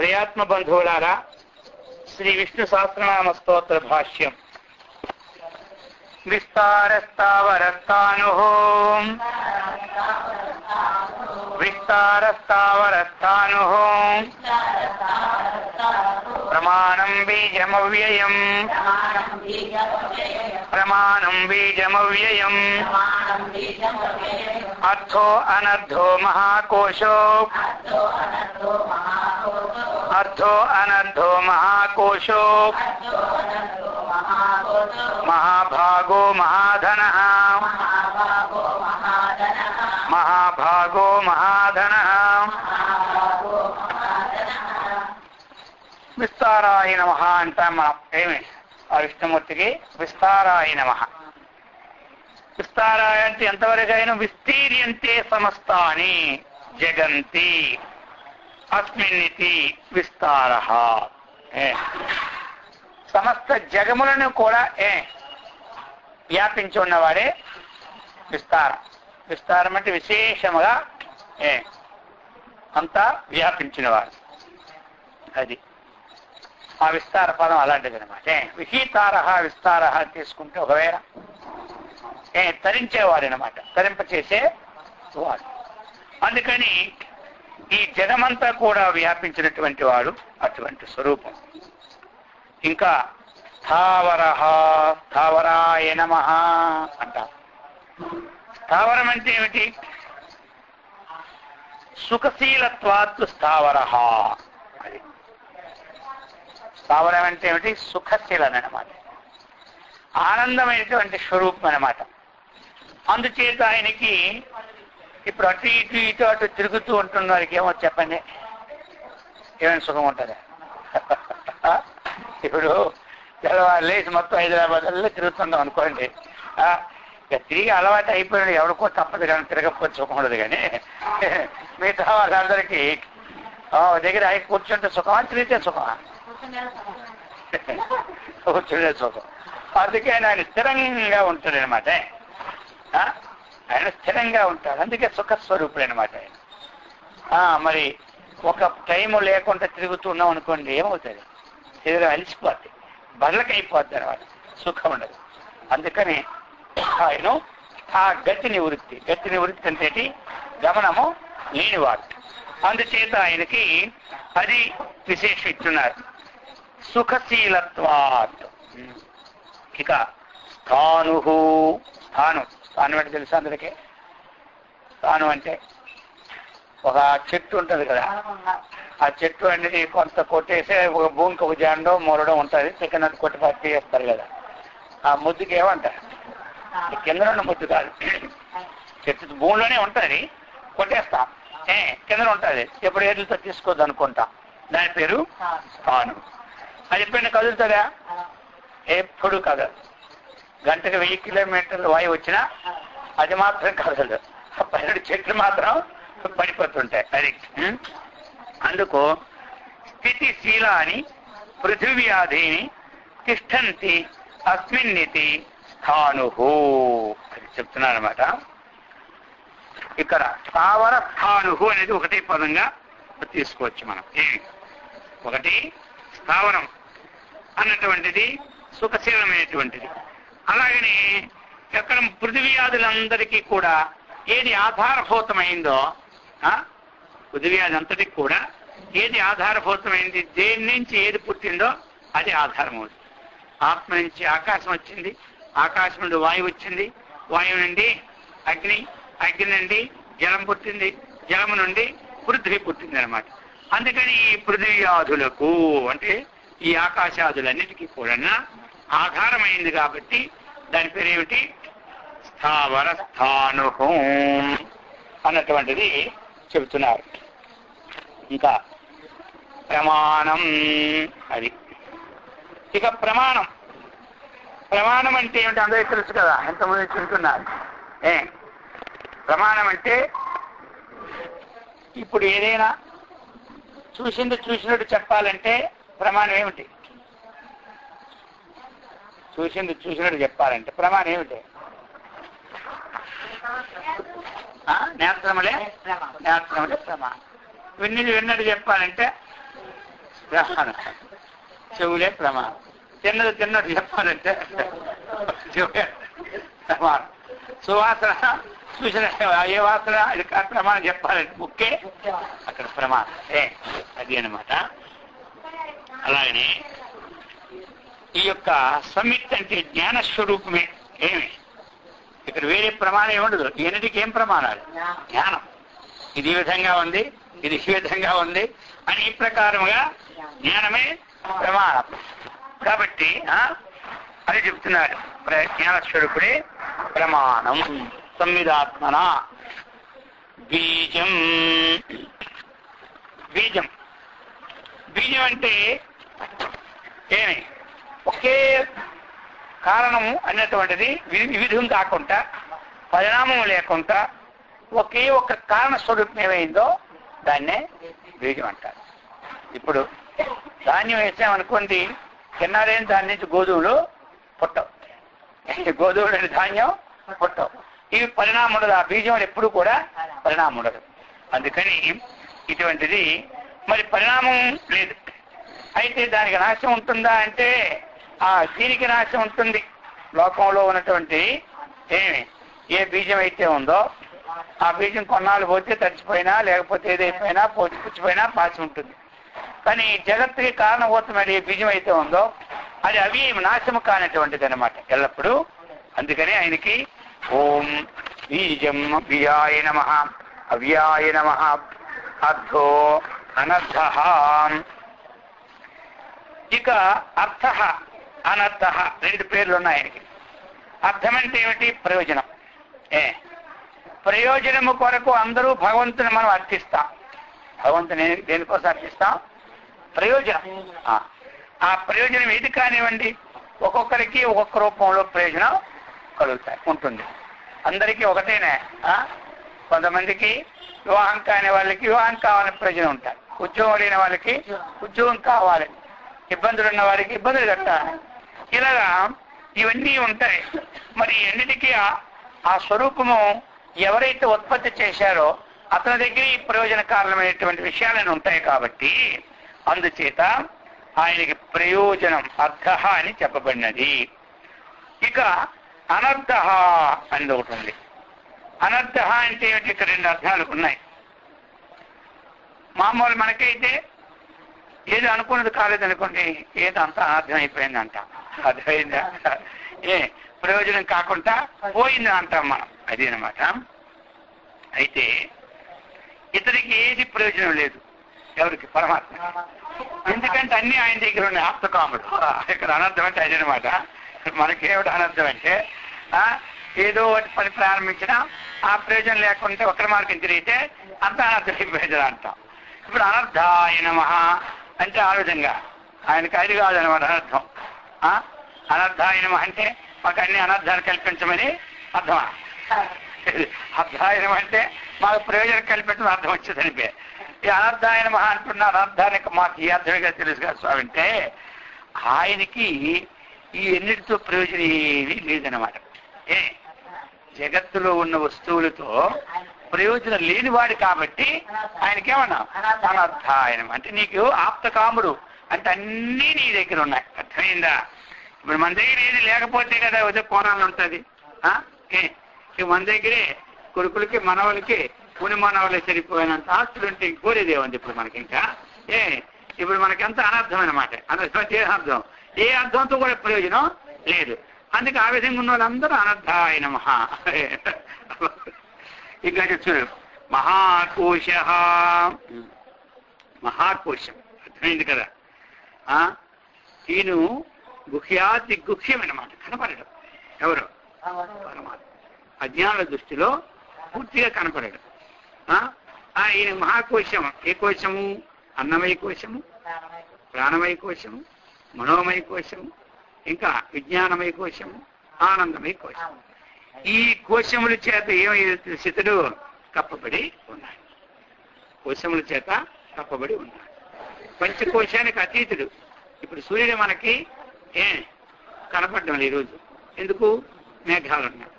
ప్రియాత్మ బంధువులారా, శ్రీ విష్ణు సహస్రనామ స్తోత్ర భాష్యం. విస్తారస్తావరస్తాను విస్తారస్తావరస్తాను ప్రమాణం బీజమవ్యయం ప్రమాణం బీజమవ్యయం అర్థో అనర్థో మహాకోశో అర్థో అనర్థో మహాకోశో మహాభాగో మహాధనః మహాభాగో మహాధనః. విస్తారాయ నమః అంటాం మనం. ఏమి ఆ విష్ణుమూర్తికి విస్తారాయ నమః. విస్తారాయ అంటే ఎంతవరకు అయినా విస్తీర్యంతే సమస్తాని జగంతి అస్మిన్నితి విస్తారః. సమస్త జగములను కూడా వ్యాపించి ఉన్నవాడే విస్తారం. విస్తారం అంటే విశేషముగా అంతా వ్యాపించినవాడు. అది ఆ విస్తార పదం అలాంటిది అనమాట. విహీతార విస్తార తీసుకుంటే ఒకవేళ తరించేవాడు అనమాట, తరింపచేసే వాడు. అందుకని ఈ జగమంతా కూడా వ్యాపించినటువంటి వాడు అటువంటి స్వరూపం. ఇంకా స్థావరాయ నమః అంటారు. స్థావరం అంటే ఏమిటి? సుఖశీలత్వాత్తు స్థావరః. అది స్థావరం అంటే ఏమిటి? సుఖశీలం అన్నమాట, ఆనందమైనటువంటి స్వరూపం అన్నమాట. అందుచేత ఆయనకి ఇప్పుడు అటు ఇటు ఇటు అటు తిరుగుతూ ఉంటున్న వారికి ఏమో చెప్పండి, ఏమైనా సుఖం ఉంటుందా? ఇప్పుడు తెల్లవారు లేచి మొత్తం హైదరాబాద్లో తిరుగుతున్నాం అనుకోండి, ఇక తిరిగి అలవాటు అయిపోయినాడు, ఎవరికో తప్పదు కానీ తిరగకపోతే సుఖం ఉండదు. కానీ మిగతా వాళ్ళందరికీ దగ్గర ఆయన కూర్చుంటే సుఖమా, తిరిగితే సుఖమా? కూర్చుంటే సుఖం. అందుకే ఆయన స్థిరంగా ఉంటాడు అనమాట. ఆయన స్థిరంగా ఉంటాడు, అందుకే సుఖస్వరూపుడు అనమాట ఆయన. మరి ఒక టైము లేకుండా తిరుగుతున్నాం అనుకోండి, ఏమవుతుంది? శరీరం అలిసిపోద్ది, బర్లకైపోద్ది అనమాట, సుఖం ఉండదు. అందుకని ఆయన ఆ గతి నివృత్తి అంటే గమనము లేనివాడు. అందుచేత ఆయనకి అది విశేషం ఇస్తున్నారు, సుఖశీలత్వాత్. ఇక స్థానం అంటే తెలుసా అందరికీ? స్థానం అంటే ఒక చెట్టు ఉంటుంది కదా, ఆ చెట్టు అనేది కొంత కొట్టేసి ఒక భూమికి ఒక జాండో మూలడం ఉంటుంది, చికెన్ అది కొట్టి పట్టి వేస్తారు కదా, ఆ ముద్దుకి ఏమంటారు? కింద ఉన్న ముద్దు కాదు, చెట్టు భూమిలోనే ఉంటుంది, కొట్టేస్తాం, కింద ఉంటుంది, ఎప్పుడు ఏళ్ళతో తీసుకోవద్దు అనుకుంటాం, దాని పేరు స్థానం. అది ఎప్పుడైనా కదులుతుందా? ఎప్పుడు కదలదు. గంటకు 1000 కిలోమీటర్ల వాయువు వచ్చినా అది మాత్రం కదలదు, పన్నెండు చెట్లు మాత్రం పడిపోతుంటాయి. అది అందుకు స్థితిశీలాని పృథివ్యాధీని తిష్టంతి అస్మిన్నితి స్థానుహు అది చెప్తున్నాను అనమాట. ఇక్కడ స్థావర స్థానుహు అనేది ఒకటే పదంగా తీసుకోవచ్చు మనం. ఒకటి స్థావరం అన్నటువంటిది సుఖశీలమైనటువంటిది. అలాగని ఎక్కడ పృథివ్యాధులందరికీ కూడా ఏది ఆధారభూతమైందో, పృథివ్యాధి అంతటికి కూడా ఏది ఆధారభూతమైంది, దేని నుంచి ఏది పుట్టిందో అది ఆధారం అవుతుంది. ఆత్మ నుంచి ఆకాశం వచ్చింది, ఆకాశం నుండి వాయువు వచ్చింది, వాయువు నుండి అగ్ని, అగ్ని నుండి జలం పుట్టింది, జలము నుండి పృథ్వీ పుట్టింది అనమాట. అందుకని ఈ పృథివ్యాధులకు అంటే ఈ ఆకాశాదులన్నిటికీ కూడా ఆధారమైంది కాబట్టి దాని పేరేమిటి? స్థావర స్థానుహు అన్నటువంటిది చెబుతున్నారు. ఇంకా ప్రమాణం అది. ఇక ప్రమాణం అంటే ఏమిటి? అందరికీ తెలుసు కదా, ఎంతమంది చుంటున్నారు. ప్రమాణం అంటే ఇప్పుడు ఏదైనా చూసినట్టు చెప్పాలంటే ప్రమాణం ఏమిటి? చూసినట్టు చెప్పాలంటే ప్రమాణం ఏమిటి? నేత్రములే ప్రమాణం. విన్నట్టు చెప్పాలంటే ప్రమాణం. చెవులే ప్రమాణం. తిన్నట్టు చెప్పాలంటే చెవులే ప్రమాణం. సువాసన చూసిన ఏ వాసన అది ప్రమాణం చెప్పాలంటే ముక్కే అక్కడ ప్రమాణం. అది అనమాట. అలాగనే ఈ యొక్క సమ్మిత్ అంటే జ్ఞానస్వరూపమే. ఏమి ఇక్కడ వేరే ప్రమాణం ఏముండదు. ఈయనటికి ఏం ప్రమాణాలు? జ్ఞానం. ఇది ఈ విధంగా ఉంది, ఇది ఈ విధంగా ఉంది అని ఈ ప్రకారముగా జ్ఞానమే ప్రమాణం. కాబట్టి అది చెప్తున్నారు. జ్ఞానస్వరూపుడే ప్రమాణం. సంవిదాత్మన బీజం. బీజం బీజం అంటే ఏమి? ఒకే కారణము అన్నటువంటిది వివిధం కాకుండా, పరిణామం లేకుండా ఒకే ఒక కారణ స్వరూపం ఏమైందో దాన్నే బీజం అంటారు. ఇప్పుడు ధాన్యం వేసామనుకోండి, తిన్నారేం దాని నుంచి గోధుమలు పుట్టవు. గోధుమలు అనే ధాన్యం పుట్టవు. ఇవి పరిణామం ఉండదు. ఆ బీజం ఎప్పుడు కూడా పరిణామం ఉండదు. అందుకని ఇటువంటిది మరి పరిణామం లేదు. అయితే దానికి నాశం ఉంటుందా అంటే దీనికి నాశం ఉంటుంది. లోకంలో ఉన్నటువంటి ఏ బీజం అయితే ఉందో ఆ బీజం కొన్నాళ్ళు పోతే తడిచిపోయినా, లేకపోతే ఏదైపోయినా పుచ్చిపోయినా పాసి ఉంటుంది. కానీ జగత్తుకి కారణభూతమైన ఏ బీజం అయితే ఉందో అది అవి నాశము కానటువంటిది అనమాట ఎల్లప్పుడూ. అందుకని ఆయనకి ఓం బీజం బియాయ నమః అవ్యాయ నమః అర్థో అనర్థః. ఇక అర్థ అనర్థ రెండు పేర్లు ఉన్నాయి ఆయనకి. అర్థం అంటే ఏమిటి? ప్రయోజనం. ప్రయోజనము కొరకు అందరూ భగవంతుని మనం అర్థిస్తాం. భగవంతుని దేనికోసం అర్థిస్తాం? ప్రయోజనం. ఆ ప్రయోజనం ఏది కానివ్వండి, ఒక్కొక్కరికి ఒక్కొక్క రూపంలో ప్రయోజనం ఉంటుంది. అందరికీ ఒకటేనే. కొంతమందికి వివాహం కాని వాళ్ళకి వివాహం కావాలని ప్రయోజనం ఉంటారు. ఉద్యోగం లేని వాళ్ళకి ఉద్యోగం కావాలి, ఇబ్బందులు ఉన్న వారికి ఇబ్బందులు కట్టాలి. ఇలాగా ఇవన్నీ ఉంటాయి. మరి అన్నిటికీ ఆ స్వరూపము ఎవరైతే ఉత్పత్తి చేశారో అతని దగ్గర ఈ ప్రయోజన కారణమైనటువంటి విషయాలను ఉంటాయి. కాబట్టి అందుచేత ఆయనకి ప్రయోజనం అర్థ అని చెప్పబడినది. ఇక అనర్థ అని ఒకటి ఉంది. అనర్థ అంటే ఏమిటి? ఇక్కడ రెండు అర్థాలు ఉన్నాయి. మామూలు మనకైతే ఏది అనుకున్నది కాలేదనుకోండి, ఏదో అంతా అనర్థం అయిపోయిందంట. అర్థమైందా? ప్రయోజనం కాకుండా పోయింది అంటాం మనం. అది అనమాట. అయితే ఇతనికి ఏది ప్రయోజనం లేదు. ఎవరికి? పరమాత్మ. ఎందుకంటే అన్ని ఆయన దగ్గర ఉన్నాయి. ఆప్తకాముడు. ఇక్కడ అనర్థం అంటే అదే అనమాట. మనకేమిటి అనర్థం అంటే ఏదో ఒకటి పని ప్రారంభించినా ఆ ప్రయోజనం లేకుంటే ఒకరి మార్గం తిరిగితే అంత అనర్థం అయిపోయింది అంటాం. ఇప్పుడు అనర్థాయ నమః అంటే ఆ విధంగా ఆయనకి అది కాదనమాట అనర్థం. అనర్థాయ నమః అంటే మాకు అన్ని అనర్థాలు కల్పించమని అర్థమా? అర్థాయ నమః అంటే మాకు ప్రయోజనం కల్పించమని అర్థం వచ్చేసరిపే. ఈ అనర్థాయ నమః అంటున్న అనర్థానికి మాకు ఈ అర్థంగా తెలుసు కదా స్వామి అంటే ఆయనకి ఈ ఎన్నిటితో ప్రయోజనం ఏమీ లేదనమాట. జగత్తులో ఉన్న వస్తువులతో ప్రయోజనం లేనివాడు కాబట్టి ఆయనకేమన్నా అనర్థాయనం అంటే నీకు ఆప్తకాముడు అంటే అన్నీ నీ దగ్గర ఉన్నాయి. అర్థమైందా? ఇప్పుడు మన దగ్గర ఏది లేకపోతే కదా ఉదయం కోణాలు ఉంటుంది. మన దగ్గరే కొడుకులకి మనవలకి పుని మనవలకి సరిపోయినంత ఆస్తులు ఉంటే కోరేదేముంది ఇప్పుడు మనకి. ఇంకా ఇప్పుడు మనకెంత అనర్థం అనమాట. అనర్థం అంటే అర్థం ఏ అర్థంతో కూడా ప్రయోజనం లేదు. అందుకే ఆ విధంగా ఉన్న వాళ్ళందరూ అనర్థాయ నమః. ఇక చూడు మహాకోశ. మహాకోశం అర్థమైంది కదా. ఈయన గుహ్యాతి గుహ్యం అనమాట. కనపడడం ఎవరు? పరమాత్మ. అజ్ఞానుల దృష్టిలో పూర్తిగా కనపడడం. ఈయన మహాకోశం. ఏ కోశము? అన్నమయ కోశము, ప్రాణమయ కోశము, మనోమయ కోశము, ఇంకా విజ్ఞానమయ కోశము, ఆనందమయ కోశం. ఈ కోశముల చేత ఏమైతే స్థితులు కప్పబడి ఉన్నాయి. కోశముల చేత కప్పబడి ఉన్నాయి. పంచకోశానికి అతీతుడు. ఇప్పుడు సూర్యుడు మనకి కనపడడం లేదు ఈరోజు. ఎందుకు? మేఘాలు ఉన్నాయి.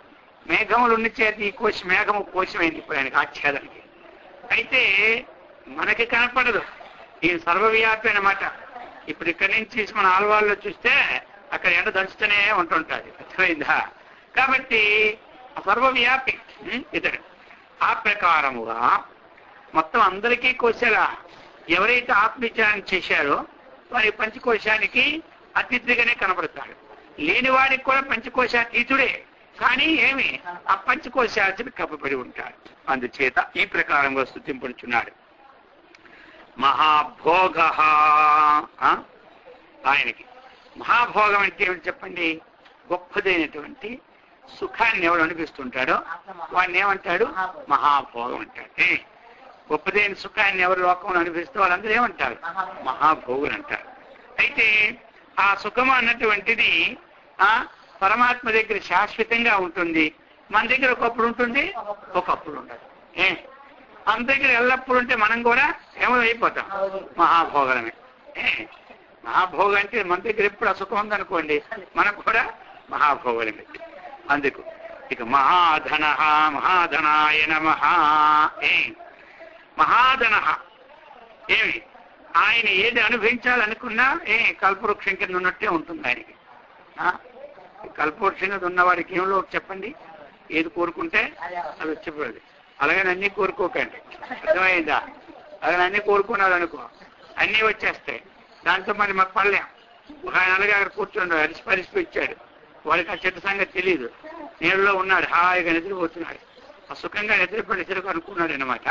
మేఘములు ఉన్న చేత ఈ మేఘము కోశమైంది ఇప్పుడు ఆయనకి ఆచ్ఛేదానికి. అయితే మనకి కనపడదు. ఈ సర్వవ్యాపి అన్నమాట. ఇప్పుడు ఇక్కడి నుంచి మన ఆల్వాళ్ళలో చూస్తే అక్కడ ఎండ దంచుతూనే ఉంటుంటుంది, అర్థమైందా? కాబట్టి సర్వవ్యాపి ఇతడు. ఆ ప్రకారముగా మొత్తం అందరికీ కోశాలా ఎవరైతే ఆత్మవిచారణ చేశారో వారి పంచకోశానికి అతిథిగానే కనబడతాడు. లేనివాడికి కూడా పంచకోశాతీతుడే, కానీ ఏమి ఆ పంచకోశాతిని కప్పబడి ఉంటాడు. అందుచేత ఈ ప్రకారంగా స్తుతింపుడుచున్నాడు. మహాభోగ ఆయనకి. మహాభోగం అంటే ఏమిటి చెప్పండి? గొప్పదైనటువంటి సుఖాన్ని ఎవడు అనిపిస్తుంటాడో వాడిని ఏమంటాడు? మహాభోగం అంటాడు. గొప్పదైన సుఖాన్ని ఎవరు లోకంలో అనిపిస్తే వాళ్ళందరూ ఏమంటారు? మహాభోగులు అంటారు. అయితే ఆ సుఖం అన్నటువంటిది పరమాత్మ దగ్గర శాశ్వతంగా ఉంటుంది. మన దగ్గర ఒకప్పుడు ఉంటుంది, ఒకప్పుడు ఉండదు. మన దగ్గర ఎల్లప్పుడు ఉంటే మనం కూడా ఏమైపోతాం? మహాభోగమే. మహాభోగం అంటే మన దగ్గర ఎప్పుడు అసుఖం ఉందనుకోండి, మనకు కూడా మహాభోగమే. అందుకు ఇక మహాధన మహాధనాయ నమః. మహాధన ఏమి ఆయన ఏది అనుభవించాలనుకున్నా కల్పవృక్షం కింద ఉన్నట్టే ఉంటుంది ఆయనకి. కల్పవృక్షం కింద ఉన్నవాడికి ఏమిలో చెప్పండి, ఏది కోరుకుంటే అది వచ్చిపోదు. అలాగని అన్నీ కోరుకోకండి, అర్థమైందా? అలాగని అన్నీ కోరుకున్నాడు అనుకో, అన్నీ వచ్చేస్తాయి. దాంతో మరి మాకు పడలేం. ఒక ఆయన అలాగే అక్కడ కూర్చోండి, అరిసి ఇచ్చాడు. వాడికి ఆ చెట్టు సంగతి తెలియదు. నీళ్ళలో ఉన్నాడు, హాయిగా నిద్రపోతున్నాడు. ఆ సుఖంగా నిద్రకు అనుకున్నాడు అనమాట.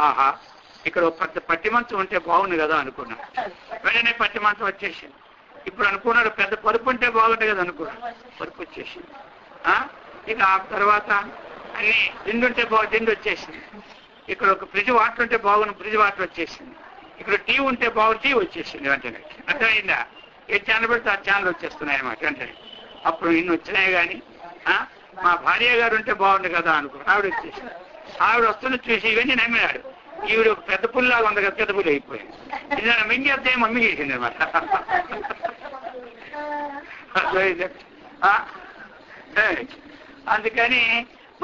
ఆహా, ఇక్కడ ఒక పెద్ద పట్టి మంచం ఉంటే బాగుంది కదా అనుకున్నాడు. వెంటనే పట్టి మంచం వచ్చేసింది. ఇప్పుడు అనుకున్నాడు పెద్ద పరుపు ఉంటే బాగుంటుంది కదా అనుకున్నాడు, పరుపు వచ్చేసింది. ఇక ఆ తర్వాత అన్ని దిండుంటే దిండు వచ్చేసింది. ఇక్కడ ఒక ఫ్రిడ్జ్ వాటర్ ఉంటే బాగున్న ఫ్రిడ్జ్ వాటర్ వచ్చేసింది. ఇక్కడ టీ ఉంటే బాగుంది, టీ వచ్చేసింది వెంటనే. అర్థమైందా? ఏ ఛానల్ పెడితే ఆ ఛానల్ వచ్చేస్తున్నాయి అన్నమాట వెంటనే. అప్పుడు ఇన్ని వచ్చినాయి కానీ మా భార్య గారు ఉంటే బాగుంది కదా అనుకున్నాడు. ఆవిడ వచ్చేసింది. ఆవిడ వస్తున్న చూసి ఇవన్నీ నమ్మినాడు. ఈవిడ ఒక పెద్ద పుల్లాగా ఉంది కదా, పెద్ద పుల్లి అయిపోయింది. ఇది మింగేస్తే మమ్మీ చేసింది అనమాట. అందుకని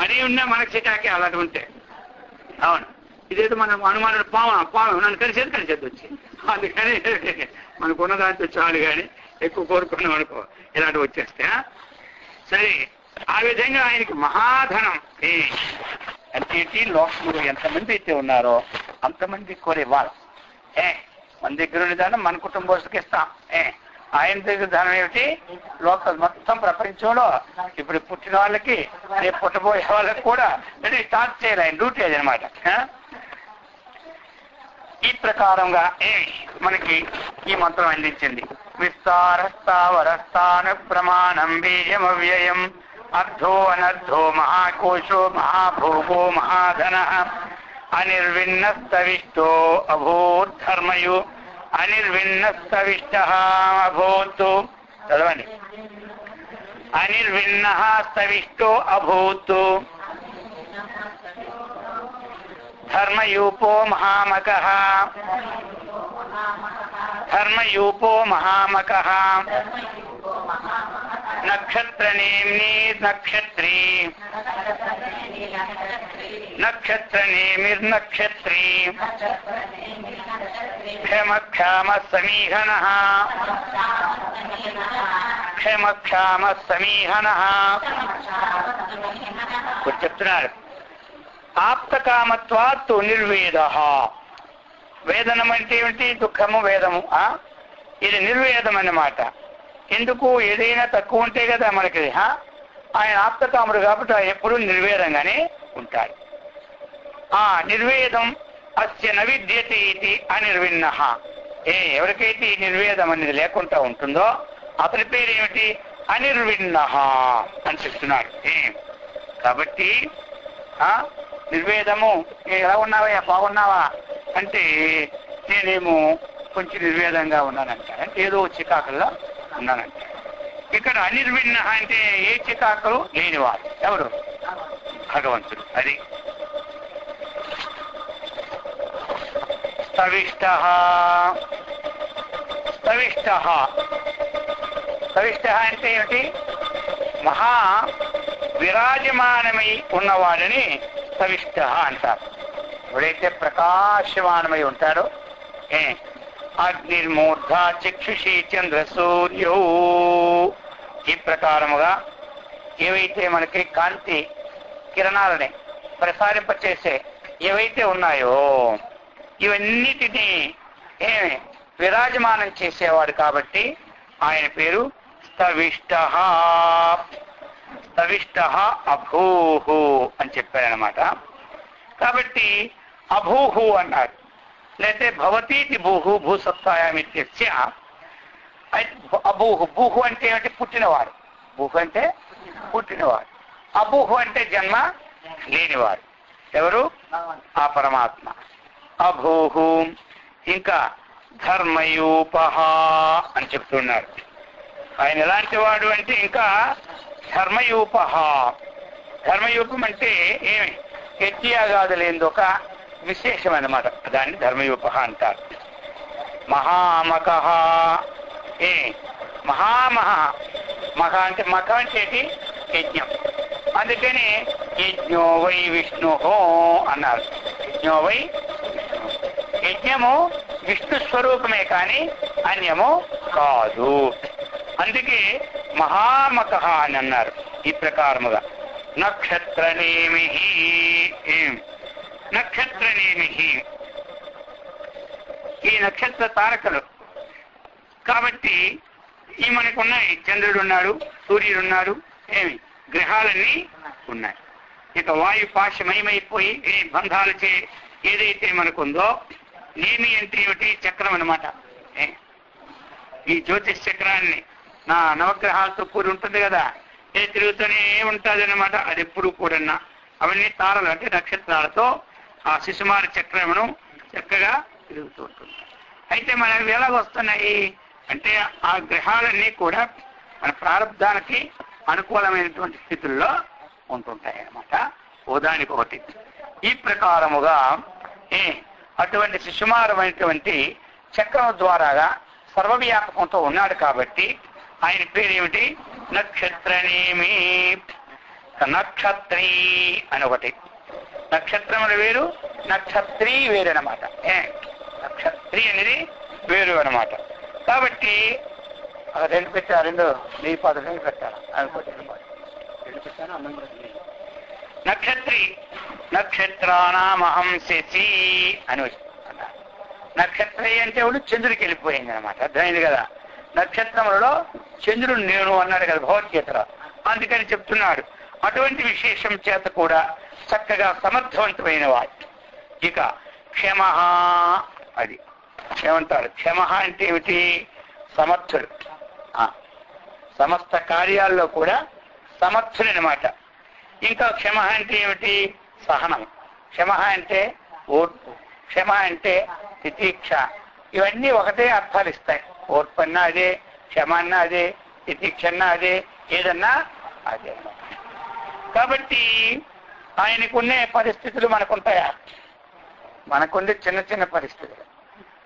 మరీ ఉన్నా మనకు చికాకే అలాంటి ఉంటే. అవును, ఇదేదో మనం అనుమానం పాము నన్ను కలిసేది వచ్చి. అందుకని మనకు ఉన్న దాంతో చాలు కానీ ఎక్కువ కోరుకున్నాం అనుకో ఇలాంటివి వచ్చేస్తే. సరే, ఆ విధంగా ఆయనకి మహాధనం అంటే లోకంలో ఎంతమంది అయితే ఉన్నారో అంతమంది కోరేవాళ్ళు. మన దగ్గర ఉన్న దానం మన కుటుంబస్తుకి ఇస్తాం. ఆయన దగ్గర ధనం ఏమిటి? లోకల్ మొత్తం ప్రపంచంలో ఇప్పుడు పుట్టిన వాళ్ళకి రేపు పుట్టబోయే వాళ్ళకి కూడా స్టార్ట్ చేయాలి ఆయన డ్యూటీ అది అనమాట. ఈ ప్రకారంగా మనకి ఈ మంత్రం అందించింది. విస్తారస్థావరస్థాన ప్రమాణం బీజమవ్యయం అర్ధో అనర్ధో మహాకోశో మహాభోగో మహాధన అనిర్విన్నస్తవిష్టో అభూద్ధర్మయు అనిర్విన్నస్తవిష్ట అభూత్. చదవండి. అనిర్విన్న స్తవిష్టో అభూత్ ధర్మయూపో మహామకః ధర్మయూపో మహామకః నక్షత్రనేమ్ని నక్షత్రీ నక్షత్రనేమిర్నక్షత్రీ క్షమక్షామ సమీహనః క్షమక్షామ సమీహనః. చెప్తున్నారు. ఆప్తకామత్వాత్తు నిర్వేద. వేదనం అంటే ఏమిటి? దుఃఖము వేదము. ఇది నిర్వేదం అన్నమాట. ఎందుకు? ఏదైనా తక్కువ ఉంటే కదా మనకి. ఆయన ఆప్తకాముడు కాబట్టి ఆయన ఎప్పుడు నిర్వేదంగానే ఉంటాడు. నిర్వేదం అస్య నవిద్యతే ఇది అనిర్విన్న. ఎవరికైతే ఈ నిర్వేదం అనేది లేకుండా ఉంటుందో అతని పేరు ఏమిటి? అనిర్విన్న అని చెప్తున్నాడు. కాబట్టి నిర్వేదము ఎలా ఉన్నావా, బాగున్నావా అంటే నేనేమో కొంచెం నిర్వేదంగా ఉన్నానంట, అంటే ఏదో చికాకుల్లో ఉన్నానంట. ఇక్కడ అనిర్విన్న అంటే ఏ చికాకులు లేనివాడు ఎవరు? భగవంతుడు. అది స్తవిష్ట. స్తవిష్ట స్తవిష్ట అంటే ఏమిటి? మహా విరాజమానమై ఉన్నవాడని స్తవిష్ట అంటారు. ఎవడైతే ప్రకాశమానమై ఉంటాడో అగ్నిర్మూర్ధ చక్షుషి చంద్ర సూర్యో. ఈ ప్రకారముగా ఏవైతే మనకి కాంతి కిరణాలని ప్రసారింపచేసే ఏవైతే ఉన్నాయో ఇవన్నిటినీ ఏమి విరాజమానం చేసేవాడు కాబట్టి ఆయన పేరు స్థవిష్ట. స్థవిష్ట అభూహు అని చెప్పారనమాట. కాబట్టి అభూహు అన్నారు. లేకపోతే భవతీతి భూహు భూసత్తాయామిత్యస్య. అభూహు, భూహు అంటే ఏమిటి? పుట్టినవాడు. భూహు అంటే పుట్టినవాడు. అభూహు అంటే జన్మ లేనివాడు. ఎవరు? ఆ పరమాత్మ. అభూహు. ఇంకా ధర్మయూపహ అని చెప్తున్నారు. ఆయన ఎలాంటి వాడు అంటే ఇంకా ధర్మయూపహ. ధర్మయూపం అంటే ఏమి? యజ్ఞయాగాదులేంది ఒక విశేషం అన్నమాట. దాన్ని ధర్మయూపహ అంటారు. మహామకః. మహామహ. మహ అంటే మఖ అంటే యజ్ఞం. అందుకని యజ్ఞో వై విష్ణు అన్నారు. యజ్ఞో వై విష్ణు. యజ్ఞము విష్ణు స్వరూపమే కానీ అన్యము కాదు. అందుకే మహామకః అని అన్నారు. ఈ ప్రకారముగా నక్షత్రనేమి. నక్షత్రనేమి ఈ నక్షత్ర తారకలు కాబట్టి ఈ మనకున్నాయి. చంద్రుడు ఉన్నాడు, సూర్యుడు ఏమి గ్రహాలన్నీ ఉన్నాయి. ఇక వాయు పాశమయమైపోయి ఈ బంధాలచే ఏదైతే మనకుందో నేమి అంటే ఏమిటి? చక్రం అన్నమాట. ఈ జ్యోతిష్ చక్రాన్ని నా నవగ్రహాలతో కూడి ఉంటుంది కదా, ఏ తిరుగుతూనే ఉంటుంది అన్నమాట. అది ఎప్పుడు కూడా అవన్నీ తారలు అంటే నక్షత్రాలతో ఆ శిశుమార చక్రమును చక్కగా తిరుగుతూ ఉంటుంది. అయితే మనకి ఎలా వస్తున్నాయి అంటే ఆ గ్రహాలన్నీ కూడా మన ప్రారంధానికి అనుకూలమైనటువంటి స్థితుల్లో ఉంటుంటాయి అన్నమాట. ఉదానికి ఒకటి. ఈ ప్రకారముగా అటువంటి శిశుమారమైనటువంటి చక్రం ద్వారాగా సర్వవ్యాపకంతో ఉన్నాడు కాబట్టి ఆయన పేరేమిటి? నక్షత్రనేమి. నక్షత్రీ అని ఒకటి. నక్షత్రములు వేరు, నక్షత్రీ వేరు అనమాట. నక్షత్రి అనేది వేరు అనమాట. కాబట్టి రెండు పెట్టారు. రెండు నీ పదవి పెట్టారు అనుకోండి. రెండు పెట్టాను అన్నం కూడా. నక్షత్రి నక్షత్రానామహం శశి అని అన్నారు. నక్షత్రి అంటే వాడు చంద్రుడికి వెళ్ళిపోయింది అనమాట. అర్థమైంది కదా. నక్షత్రములలో చంద్రుడు నేను అన్నాడు కదా భగవద్గీతలో. అందుకని చెప్తున్నాడు. అటువంటి విశేషం చేత కూడా చక్కగా సమర్థవంతమైన వాడు. ఇక క్షమ. అది ఏమంటారు? క్షమ అంటే ఏమిటి? సమర్థుడు. సమస్త కార్యాల్లో కూడా సమర్థుడు అనమాట. ఇంకా క్షమ అంటే ఏమిటి? సహనం. క్షమ అంటే ఓర్పు. క్షమ అంటే తితీక్ష. ఇవన్నీ ఒకటే అర్థాలు ఇస్తాయి. ఓర్పు అన్నా అదే, క్షమ అన్నా అదే, తితీక్ష అన్నా అదే, ఏదన్నా అదే. కాబట్టి ఆయనకున్నే పరిస్థితులు మనకుంటాయా? మనకుండే చిన్న చిన్న పరిస్థితులు.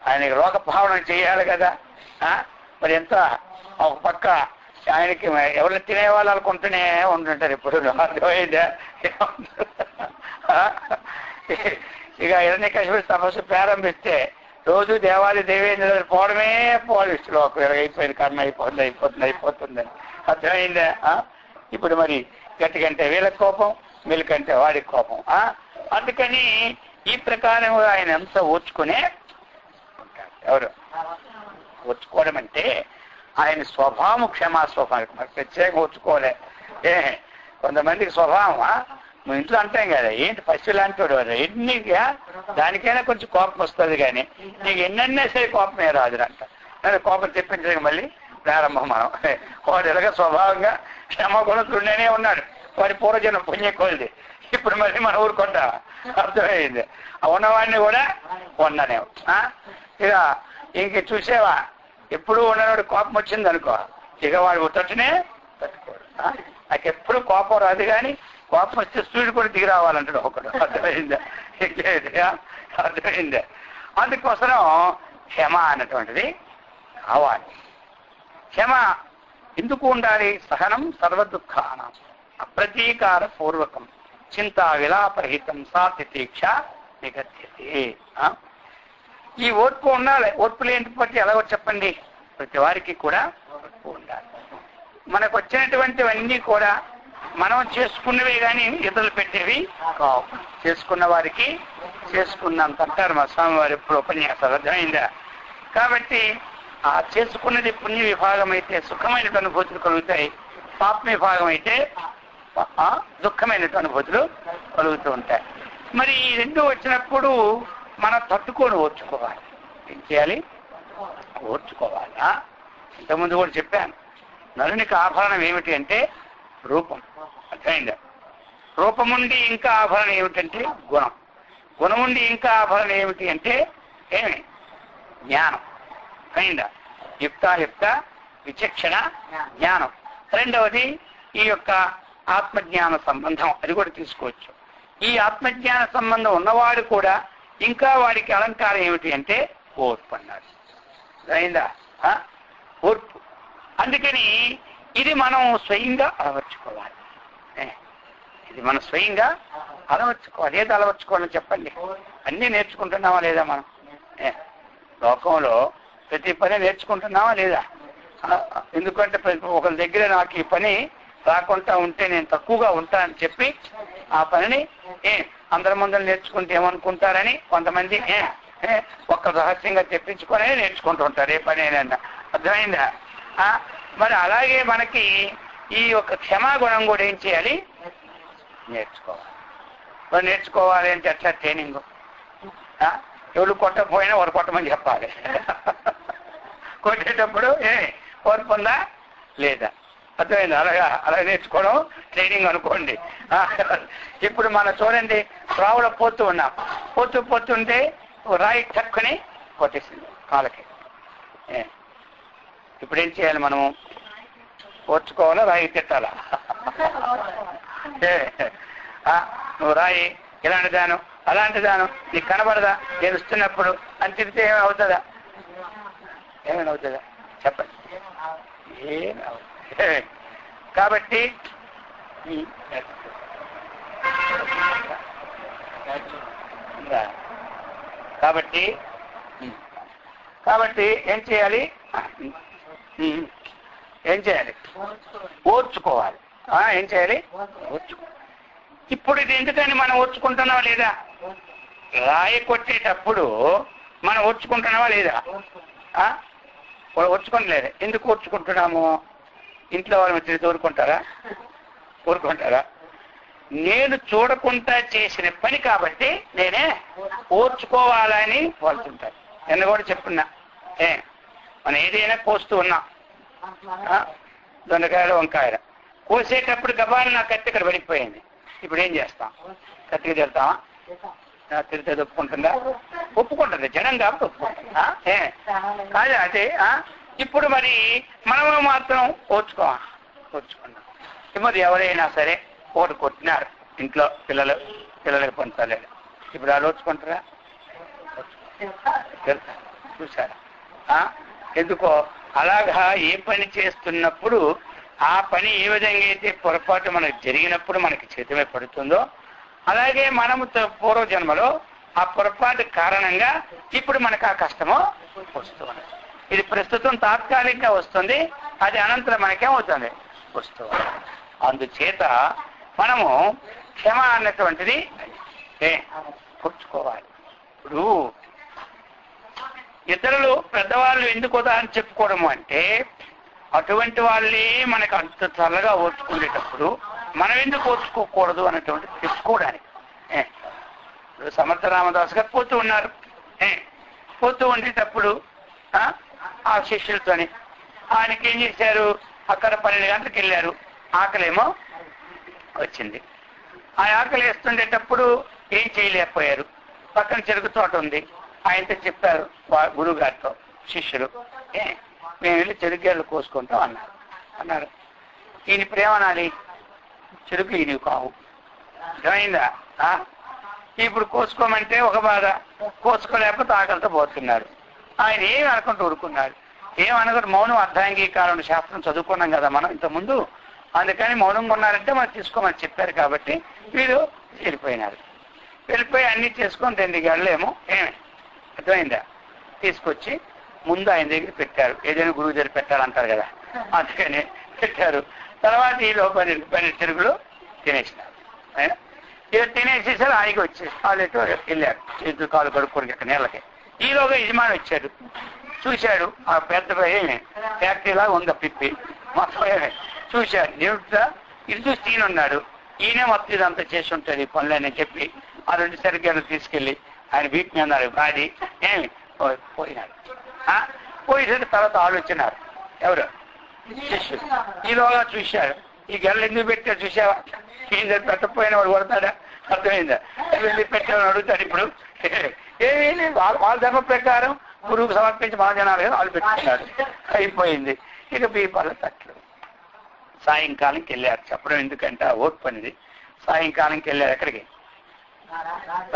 ఆయనకి రోగ భావన చేయాలి కదా. మరి ఎంత ఒక పక్క ఆయనకి ఎవరిని తినేవాళ్ళు అనుకుంటూనే ఉంటుంటారు ఇప్పుడు. అర్థమైందా? ఇక హిరణ్యకశిపుడు తపస్సు ప్రారంభిస్తే రోజు దేవాలి దేవేంద్ర పోవడమే పోవాలి. శ్లోకం అయిపోయింది, కర్మ అయిపోతుంది. అర్థమైందా? ఇప్పుడు మరి గట్టికంటే వీళ్ళకి కోపం, వీళ్ళకంటే వాడికి కోపం. అందుకని ఈ ప్రకారంగా ఆయన ఎంత ఓర్చుకునే ఉంటాడు. ఎవరు ఓర్చుకోవడం అంటే ఆయన స్వభావం క్షమా స్వభావం. మరి ప్రత్యేకంగా ఓర్చుకోలే. కొంతమందికి స్వభావం నువ్వు ఇంట్లో అంటాం కదా, ఏంటి పశువు లాంటి వాడు ఎన్ని దానికైనా కొంచెం కోపం వస్తుంది కానీ నీకు ఎన్నెన్నే సరే కోపమే రాదురంట. కోపం తెప్పించడానికి మళ్ళీ ప్రారంభం. మనం వాడు ఎలాగ స్వభావంగా క్షమాగుణుడునే ఉన్నాడు. వాడి పూర్వజన్మ పుణ్యకోలిది. ఇప్పుడు మళ్ళీ మన ఊరుకుంటా. అర్థమైంది. ఉన్నవాడిని కూడా ఉండనే. ఇక ఇంక చూసేవా ఎప్పుడు ఉన్నవాడు కోపం వచ్చింది అనుకో, ఇక వాడు ఉత్తట్టునే తట్టుకోడు. నాకు ఎప్పుడు కోపం రాదు కానీ కోపం వస్తే సూర్యుడు కూడా దిగి రావాలంటాడు ఒకడు. అర్థమైందా? అర్థమైందా? అందుకోసం క్షమ అన్నటువంటిది కావాలి. క్షమ ఎందుకు ఉండాలి? సహనం సర్వదుఃఖానం అప్రతీకార పూర్వకం చింతా విలాపరహితం సా తితీక్ష నిగత్యతే. ఈ ఓర్పు ఉండాలి. ఓర్పు లేని బట్టి ఎలాగో చెప్పండి. ప్రతి వారికి కూడా ఓర్పు ఉండాలి. మనకు వచ్చినటువంటివన్నీ కూడా మనం చేసుకున్నవే కానీ ఇతరులు పెట్టేవి కావు. చేసుకున్న వారికి చేసుకున్నంత అంటారు మా స్వామి వారు ఎప్పుడు ఉపన్యాసాలు. అర్థమైందా? కాబట్టి ఆ చేసుకున్నది పుణ్య విభాగం అయితే సుఖమైన అనుభూతులు కలుగుతాయి, పాప విభాగం అయితే దుఃఖమైన అనుభూతులు కలుగుతూ ఉంటాయి. మరి ఈ రెండు వచ్చినప్పుడు మనం తట్టుకొని ఓర్చుకోవాలి. ఏం చేయాలి? ఓర్చుకోవాలా? ఇంతకుముందు కూడా చెప్పాను, నరునికి ఆభరణం ఏమిటి అంటే రూపం. అర్థమైందా? రూపముండి ఇంకా ఆభరణం ఏమిటంటే గుణం. గుణముండి ఇంకా ఆభరణం ఏమిటి అంటే ఏమి? జ్ఞానం. అయిందా? యుక్తాయుక్త విచక్షణ జ్ఞానం. రెండవది ఈ యొక్క ఆత్మజ్ఞాన సంబంధం, అది కూడా తీసుకోవచ్చు. ఈ ఆత్మజ్ఞాన సంబంధం ఉన్నవాడు కూడా ఇంకా వాడికి అలంకారం ఏమిటి అంటే ఓర్పు అన్నాడు. అయిందా? ఓర్పు. అందుకని ఇది మనం స్వయంగా అలవర్చుకోవాలి. ఇది మనం స్వయంగా అలవర్చుకోవాలి. ఏది అలవర్చుకోవాలని చెప్పండి. అన్నీ నేర్చుకుంటున్నావా లేదా? మనం లోకంలో ప్రతి పని నేర్చుకుంటున్నావా లేదా? ఎందుకంటే ఒకరి దగ్గర నాకు ఈ పని రాకుండా ఉంటే నేను తక్కువగా ఉంటానని చెప్పి ఆ పనిని అందరి ముందర నేర్చుకుంటే ఏమనుకుంటారని కొంతమంది ఒక్క రహస్యంగా తెప్పించుకొని నేర్చుకుంటూ ఉంటారు ఏ పని అయినా. అర్థమైందా? మరి అలాగే మనకి ఈ యొక్క క్షమాగుణం కూడా ఏం చేయాలి? నేర్చుకోవాలి. మరి నేర్చుకోవాలి అంటే ఎట్లా? ట్రైనింగ్. ఎవరు కొట్టకపోయినా వారు కొట్టమని చెప్పాలి. కొట్టేటప్పుడు ఓర్పు ఉందా లేదా? అర్థమైంది? అలా నేర్చుకోవడం ట్రైనింగ్ అనుకోండి. ఇప్పుడు మనం చూడండి, రావులో పోతున్నాం. పోతుంటే రాయి చక్కని కొట్టేసింది కాళ్ళకి. ఇప్పుడు ఏం చేయాలి? మనము ఓర్చుకోవాలా? రాయి తిట్టాలా? నువ్వు రాయి ఇలాంటి దాను అలాంటి దాను నీకు కనబడదా నేను ఇస్తున్నప్పుడు అని తిరిగితే ఏమవుతుందా? ఏమైనా అవుతుందా? చెప్పండి. కాబట్టి కాబట్టి ఏం చేయాలి? ఓర్చుకోవాలి. ఏం చేయాలి? ఓర్చుకో. ఇప్పుడు ఇది ఎందుకని మనం ఓర్చుకుంటున్నావా లేదా? రాయి కొట్టేటప్పుడు మనం ఓర్చుకుంటున్నావా లేదా? ఓర్చుకోలేదు. ఎందుకు ఓర్చుకుంటున్నాము? ఇంట్లో వాళ్ళు వచ్చి ఊరుకుంటారా? నేను చూడకుండా చేసిన పని కాబట్టి నేనే ఓర్చుకోవాలని వాళ్ళుంటారు. నిన్న కూడా చెప్పున్నా, మనం ఏదైనా కోస్తూ ఉన్నాం, దొండకాయలు వంకాయలు కోసేటప్పుడు గబాలు నా కత్తి ఇక్కడ పడిపోయింది. ఇప్పుడు ఏం చేస్తాం? కత్తికి తిడతామా? తిరిగితే ఒప్పుకుంటుందా? ఒప్పుకుంటుంది. జనం కాబట్టి ఒప్పుకుంటుందా? కాదు అదే. ఇప్పుడు మరి మనము మాత్రం ఓర్చుకున్నాం. మరి ఎవరైనా సరే ఓటు కొట్టినారు ఇంట్లో పిల్లలకి పంచలేదు. ఇప్పుడు వాళ్ళు ఓర్చుకుంటారా? చూసారా? ఎందుకో అలాగా ఏ పని చేస్తున్నప్పుడు ఆ పని ఏ విధంగా అయితే పొరపాటు మనకు జరిగినప్పుడు మనకి చేతిమే పడుతుందో, అలాగే మనము పూర్వజన్మలో ఆ పొరపాటు కారణంగా ఇప్పుడు మనకు ఆ కష్టము వస్తుంది. ఇది ప్రస్తుతం తాత్కాలికంగా వస్తుంది, అది అనంతరం మనకేమవుతుంది? వస్తుంది. అందుచేత మనము క్షమ అన్నటువంటిది కూర్చుకోవాలి. ఇప్పుడు ఇతరులు పెద్దవాళ్ళు ఎందుకు ఉదాహరణ చెప్పుకోవడము అంటే, అటువంటి వాళ్ళే మనకు అంత చల్లగా ఓర్చుకునేటప్పుడు మనం ఎందుకు ఓర్చుకోకూడదు అన్నటువంటి తెచ్చుకోవడానికి. సమర్థ రామదాస్ గారు పోతూ ఉన్నారు. పోతూ ఉండేటప్పుడు ఆ శిష్యులతోని ఆయనకి ఏం చేశారు? అక్కడ 12 గంటలకు వెళ్ళారు. ఆకలేమో వచ్చింది. ఆ ఆకలి వేస్తుండేటప్పుడు ఏం చేయలేకపోయారు. పక్కన చెరుకు తోట ఉంది. ఆయనతో చెప్పారు గురువు గారితో శిష్యులు, మేము వెళ్ళి చెరుకు కోసుకుంటాం అన్నారు. ఈయన ప్రేమనాలి, చెరుకు ఈయనవి కావు. ఏమైందా? ఇప్పుడు కోసుకోమంటే ఒక బాధ, కోసుకోలేకపోతే ఆకలితో పోతున్నారు. ఆయన ఏమి అనుకుంటూ ఊరుకున్నారు. ఏమనగా మౌనం అర్ధాంగీకారం శాస్త్రం చదువుకున్నాం కదా మనం ఇంతకుముందు. అందుకని మౌనంగా ఉన్నారంటే మనం తీసుకోమని చెప్పారు కాబట్టి వీరు వెళ్ళిపోయినారు. వెళ్ళిపోయి అన్ని చేసుకొని 2 గంటలేమో అర్థమైందా? తీసుకొచ్చి ముందు ఆయన దగ్గర పెట్టారు. ఏదైనా గురువు దగ్గర పెట్టాలంటారు కదా, అందుకని పెట్టారు. తర్వాత ఈ లోపల 12 చెరుకులు తినేసినారు. ఇక తినేసేసారు. ఆయనకి వచ్చేసి వాళ్ళతో వెళ్ళారు, చేతులు కాలు కడుక్కోడికి అక్కడ నీళ్ళకి. ఈలోగా యజమాని వచ్చాడు, చూశాడు. ఆ పెద్ద ఫ్యాక్టరీలాగా ఉంది పిప్పి మొత్తం చూశాడు. దేవుడు ఇది చూసి ఈయనున్నాడు. ఈయనే మొత్తం ఇదంతా చేసి ఉంటుంది పనులని చెప్పి ఆ 2 సరిగ్గా తీసుకెళ్ళి ఆయన వీపు మీద అన్నాడు. బాడీ ఏమి పోయినాడు. పోయేసరికి తర్వాత ఆలోచన్నారు ఎవరు శిష్యుడు. ఈలోగా చూశాడు, ఈ గెల్ల ఎందుకు పెట్టాడు చూసావా, ఈయన పెట్టకపోయిన వాడు కొడతాడా, అర్థమైందా, వెళ్ళి పెట్టామని అడుగుతాడు. ఇప్పుడు ఏమీ లేదు, వాళ్ళ ధర్మ ప్రకారం గురువుకు సమర్పించి మహాజనాలు కదా వాళ్ళు పెట్టుకున్నారు, అయిపోయింది. ఇక బీపాల తట్లు సాయంకాలంకి వెళ్ళారు. చెప్పడం ఎందుకంటే ఓట్ పనిది. సాయంకాలంకి వెళ్ళారు. ఎక్కడికి?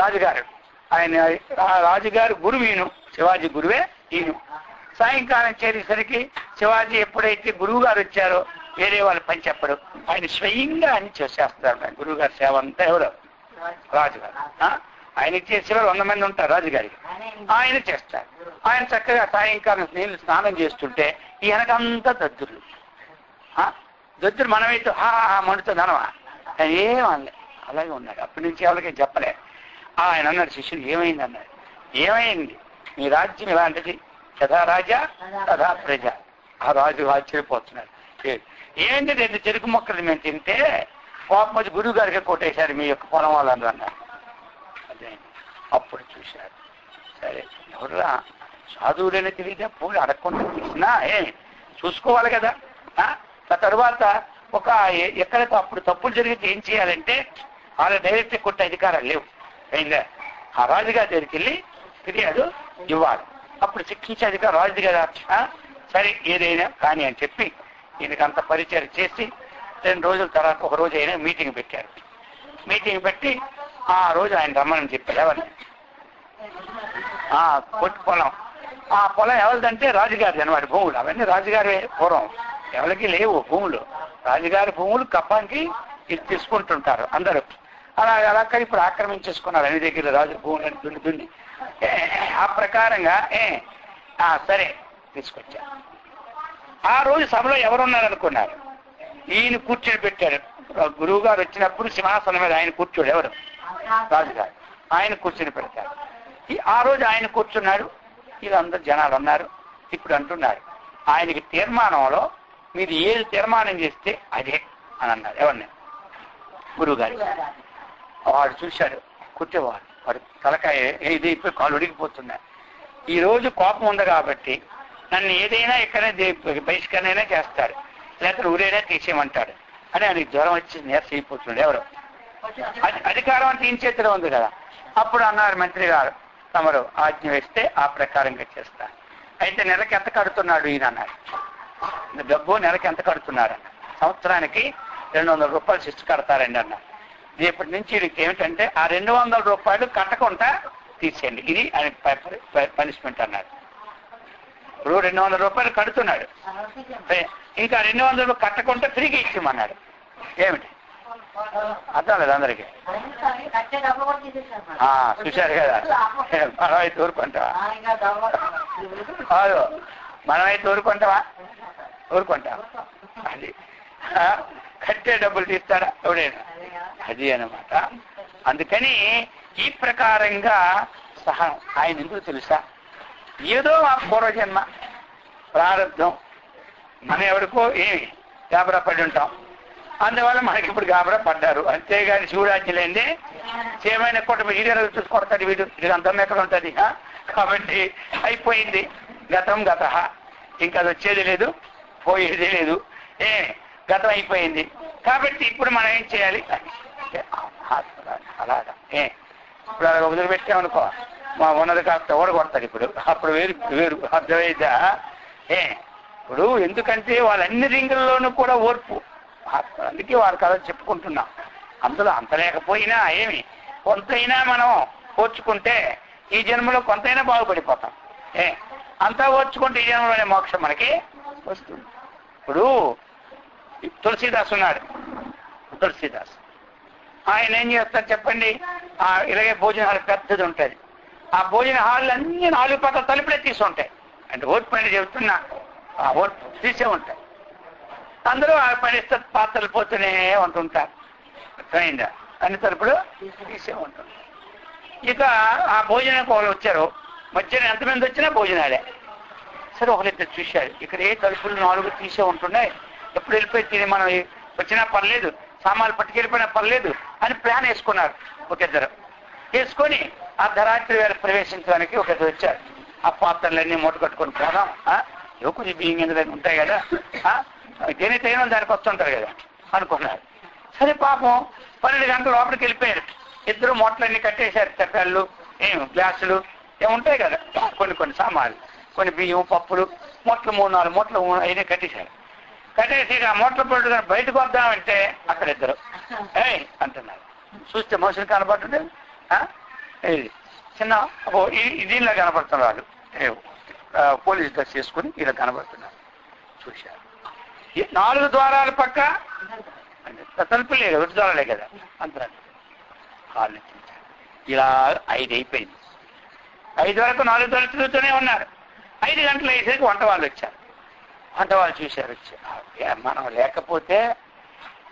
రాజుగారు. ఆయన రాజుగారు గురువు ఈయన, శివాజీ గురువే ఈయన. సాయంకాలం చేరేసరికి శివాజీ ఎప్పుడైతే గురువు గారు వచ్చారో వేరే వాళ్ళు పని చెప్పడు, ఆయన స్వయంగా అని చేసేస్తారు. గురువు గారి సేవ అంతా ఎవరు? రాజుగారు. ఆయన చేసేవారు 100 మంది ఉంటారు రాజుగారికి, ఆయన చేస్తారు. ఆయన చక్కగా సాయంకాలం నీళ్ళు స్నానం చేస్తుంటే ఈ వెనకంతా దద్దుర్లు. దద్దురు మనమైతే మండుతుంది అనవా, ఏమనలే, అలాగే ఉన్నాడు. అప్పటి నుంచి ఎవరికీ చెప్పలే. ఆయన అన్నాడు శిష్యుడు, ఏమైంది అన్నాడు. ఏమైంది, మీ రాజ్యం ఇలాంటిది, యథా రాజా తథా ప్రజ. ఆ రాజు ఆశ్చర్యపోతున్నాడు. ఏంటి 2 చెరుకు మొక్కలు మేము తింటే కోపం వచ్చి గురువు గారికి కొట్టేశారు మీ యొక్క పొలం వాళ్ళందరూ అన్నారు. అదే అప్పుడు చూశారు, సరే ఎవరురా సాధువులైనా తెలియదా, పూలు అడగకుండా తీసినా చూసుకోవాలి కదా. ఆ తర్వాత ఒక ఎక్కడైతే అప్పుడు తప్పులు జరిగితే ఏం చేయాలంటే వాళ్ళ డైరెక్ట్ కొట్టే అధికారాలు లేవు. అయిందా, ఆ రాజుగారి దగ్గరికి వెళ్ళి ఫిర్యాదు ఇవ్వాలి, అప్పుడు శిక్షించే అధికారం రాజు కదా. సరే ఏదైనా కానీ అని చెప్పి ఈయనకి అంత పరిచయం చేసి 2 రోజుల తర్వాత ఒక రోజు అయినా మీటింగ్ పెట్టారు. మీటింగ్ పెట్టి ఆ రోజు ఆయన రమ్మని చెప్పారు. ఎవరిని? కొట్టు పొలం. ఆ పొలం ఎవరిదంటే రాజుగారిది అనమాట. భూములు అవన్నీ రాజుగారి పూర్వం ఎవరికి లేవు భూములు. రాజుగారి భూములు కప్పానికి ఇది తీసుకుంటుంటారు అందరూ. అలాగే ఇప్పుడు ఆక్రమించేసుకున్నారు అన్ని దగ్గర రాజు భూములను దున్ని. ఆ ప్రకారంగా సరే తీసుకొచ్చారు. ఆ రోజు సభలో ఎవరున్నారనుకున్నారు? ఈయన కూర్చొని పెట్టారు. గురువు గారు వచ్చినప్పుడు సింహాసనం మీద ఆయన కూర్చోడు, ఎవరు? రాజుగారు. ఆయన కూర్చొని పెడతారు. ఆ రోజు ఆయన కూర్చున్నాడు. వీళ్ళందరూ జనాలు అన్నారు. ఇప్పుడు అంటున్నారు, ఆయనకి తీర్మానంలో మీరు ఏది తీర్మానం చేస్తే అదే అని అన్నారు. ఎవరిని? గురువు గారు. వాడు చూశాడు, కూర్చోవాడు. వాడు తలకాయ ఇది ఇప్పుడు కాలు ఉడికిపోతున్నాయి. ఈ రోజు కోపం ఉంది కాబట్టి నన్ను ఏదైనా ఇక్కడనే బహిష్కరణైనా చేస్తాడు, లేకపోతే ఊరైనా తీసేయమంటాడు అని ఆయనకి జ్వరం వచ్చి నీరస అయిపోతున్నాడు. ఎవరు? అధికారం అంటే ఈయన చేతిలో ఉంది కదా. అప్పుడు అన్నారు మంత్రి గారు, తమరు ఆజ్ఞ వేస్తే ఆ ప్రకారంగా చేస్తారు. అయితే నెలకి ఎంత కడుతున్నాడు ఈయన అన్నారు. డబ్బు నెలకి ఎంత కడుతున్నారు అన్న. సంవత్సరానికి 200 రూపాయలు శిక్ష కడతారండి అన్నారు. రేపటి నుంచి వీడికి ఏమిటంటే ఆ 200 రూపాయలు కట్టకుండా తీసేయండి, ఇది ఆయన పనిష్మెంట్ అన్నారు. ఇప్పుడు 200 రూపాయలు కడుతున్నాడు, ఇంకా 200 రూపాయలు కట్టకుండా తిరిగి ఇచ్చామన్నాడు. ఏమిటి అర్థం లేదు అందరికి. చూశారు కదా, మనమైతే ఊరుకుంటావా? కాదు, మనమైతే ఊరుకుంటావా? ఊరుకుంటావా? అది కట్టే డబ్బులు తీస్తారా ఎవడైనా? అది అన్నమాట. అందుకని ఈ ప్రకారంగా సహనం. ఆయన ఎందుకు తెలుసా? ఏదో ఆ పూర్వజన్మ ప్రారంభం మనం ఎవరికో ఏమి గాబరా పడి ఉంటాం, అందువల్ల మనకి ఇప్పుడు గాబరా పడ్డారు. అంతేగాని శివుడాజ్ఞలేండి ఏమైనా కొట్ట వీడియో చూసి కొడతాడు వీడు, ఇది అంతం ఎక్కడ ఉంటుంది. కాబట్టి అయిపోయింది, గతం గత, ఇంకా అది వచ్చేది లేదు పోయేది లేదు, గతం అయిపోయింది. కాబట్టి ఇప్పుడు మనం ఏం చేయాలి? అలాగా ఇప్పుడు అలా వదిలిపెట్టామనుకో మా ఉన్నది కాస్త ఎవరు కొడతాడు ఇప్పుడు, అప్పుడు వేరు వేరు అర్థమైందా? ఇప్పుడు ఎందుకంటే వాళ్ళన్ని రింగుల్లోనూ కూడా ఓర్పు, అందుకే వాళ్ళ కథ చెప్పుకుంటున్నాం. అందులో అంత లేకపోయినా ఏమి కొంతైనా మనం ఓర్చుకుంటే ఈ జన్మలో కొంతైనా బాగుపడిపోతాం. అంతా ఓర్చుకుంటే ఈ జన్మలోనే మోక్షం మనకి వస్తుంది. ఇప్పుడు తులసీదాస్ ఉన్నాడు, తులసీదాస్ ఆయన ఏం చేస్తారు చెప్పండి? ఇలాగే భోజనాలు పెద్దది ఉంటుంది, ఆ భోజన హాళ్ళు అన్ని 4 పక్కల తలుపులే తీసి ఉంటాయి. అంటే ఓటు పని చెబుతున్నా ఆ ఓటు తీసే ఉంటాయి. అందరూ ఆ పనిస్తే పాత్రలు పోతూనే ఉంటుంటారు. అర్థమైందా? అన్ని తలుపులు తీసే ఉంటుంది. ఇక ఆ భోజనానికి వాళ్ళు వచ్చారు. మధ్యాహ్నం ఎంతమంది వచ్చినా భోజనాలే. సరే ఒకరిద్దరు చూశారు, ఇక్కడ ఏ తలుపులు 4 తీసే ఉంటున్నాయి, ఎప్పుడు వెళ్ళిపోయి తిని మనం వచ్చినా పర్లేదు, సామాన్లు పట్టుకెళ్ళిపోయినా పర్లేదు అని ప్లాన్ వేసుకున్నారు. ఒకిద్దరు వేసుకొని అర్ధరాత్రి వేళ ప్రవేశించడానికి ఒకరిద్దరు వచ్చారు. ఆ పాత్రలన్నీ మూట కట్టుకొని పోదాం, కొంచెం బియ్యం గింజలు ఉంటాయి కదా, దేని తగిన దానికి వస్తుంటారు కదా అనుకున్నారు. సరే పాపం 12 గంటల లోపలికి వెళ్ళిపోయారు. ఇద్దరు మూటలన్నీ కట్టేశారు. తెప్పాళ్ళు, గ్లాసులు ఏముంటాయి కదా, కొన్ని సామాన్లు, కొన్ని బియ్యం, పప్పులు, మూటలు 3-4 మూటలు అయినా కట్టేశారు. కట్టేసి ఆ మూటలు పట్టు బయటకు వద్దామంటే అక్కడ ఇద్దరు అంటున్నారు. చూస్తే మనుషులు కనపడుతుంది, చిన్న దీనిలో కనపడుతున్నారు. పోలీస్ డ్రెస్ చేసుకుని ఇలా కనబడుతున్నారు. చూశారు. 4 ద్వారాల పక్క తలుపు లేదు, 1 ద్వారాలే కదా అంటున్నారు. కాళ్ళు ఇలా 5 అయిపోయింది. 5 వరకు 4 ద్వారాలు తిరుగుతూనే ఉన్నారు. 5 గంటలు అయ్యేసరికి వంట వాళ్ళు వచ్చారు. వంట వాళ్ళు చూశారు. వచ్చారు, మనం లేకపోతే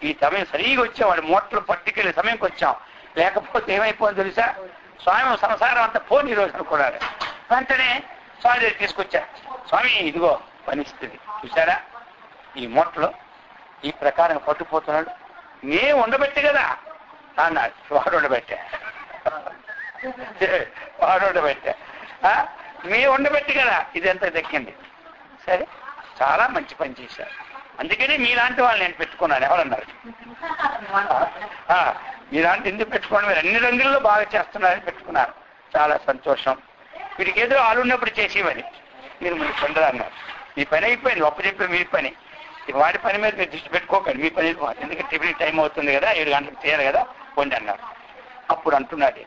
ఈ సమయం సరిగా వచ్చాం, మూటలు పట్టుకెళ్ళే సమయంకి వచ్చాం, లేకపోతే ఏమైపోయింది తెలుసా, స్వామి సంసారం అంతా పోని రోజు అనుకున్నారు. వెంటనే స్వామి దగ్గర తీసుకొచ్చారు. స్వామి ఇదిగో పరిస్థితి చూసారా, ఈ మూటలో ఈ ప్రకారం పట్టుకుపోతున్నాడు, నేను ఉండబెట్టే కదా అన్నాడు. వాడు ఉండబెట్టా మేము ఉండబెట్టి కదా ఇదంతా దక్కింది. సరే, చాలా మంచి పని చేశారు, అందుకని మీలాంటి వాళ్ళు నేను పెట్టుకున్నాను. ఎవరన్నారు? మీలాంటి ఎందుకు పెట్టుకోండి, మీరు అన్ని రంగుల్లో బాగా చేస్తున్నారని పెట్టుకున్నారు. చాలా సంతోషం. వీడికి ఏదో ఆలున్నప్పుడు చేసేవని మీరు మీరు పండుగ అన్నారు. మీ పని అయిపోయింది, ఒప్పు చెప్పి మీ పని. వాడి పని మీద మీరు దృష్టి పెట్టుకోకండి, మీ పని ఎందుకంటే టిఫిన్ టైం అవుతుంది కదా, 7 గంటలకు చేయాలి కదా, పొండి అన్నారు. అప్పుడు అంటున్నాడు,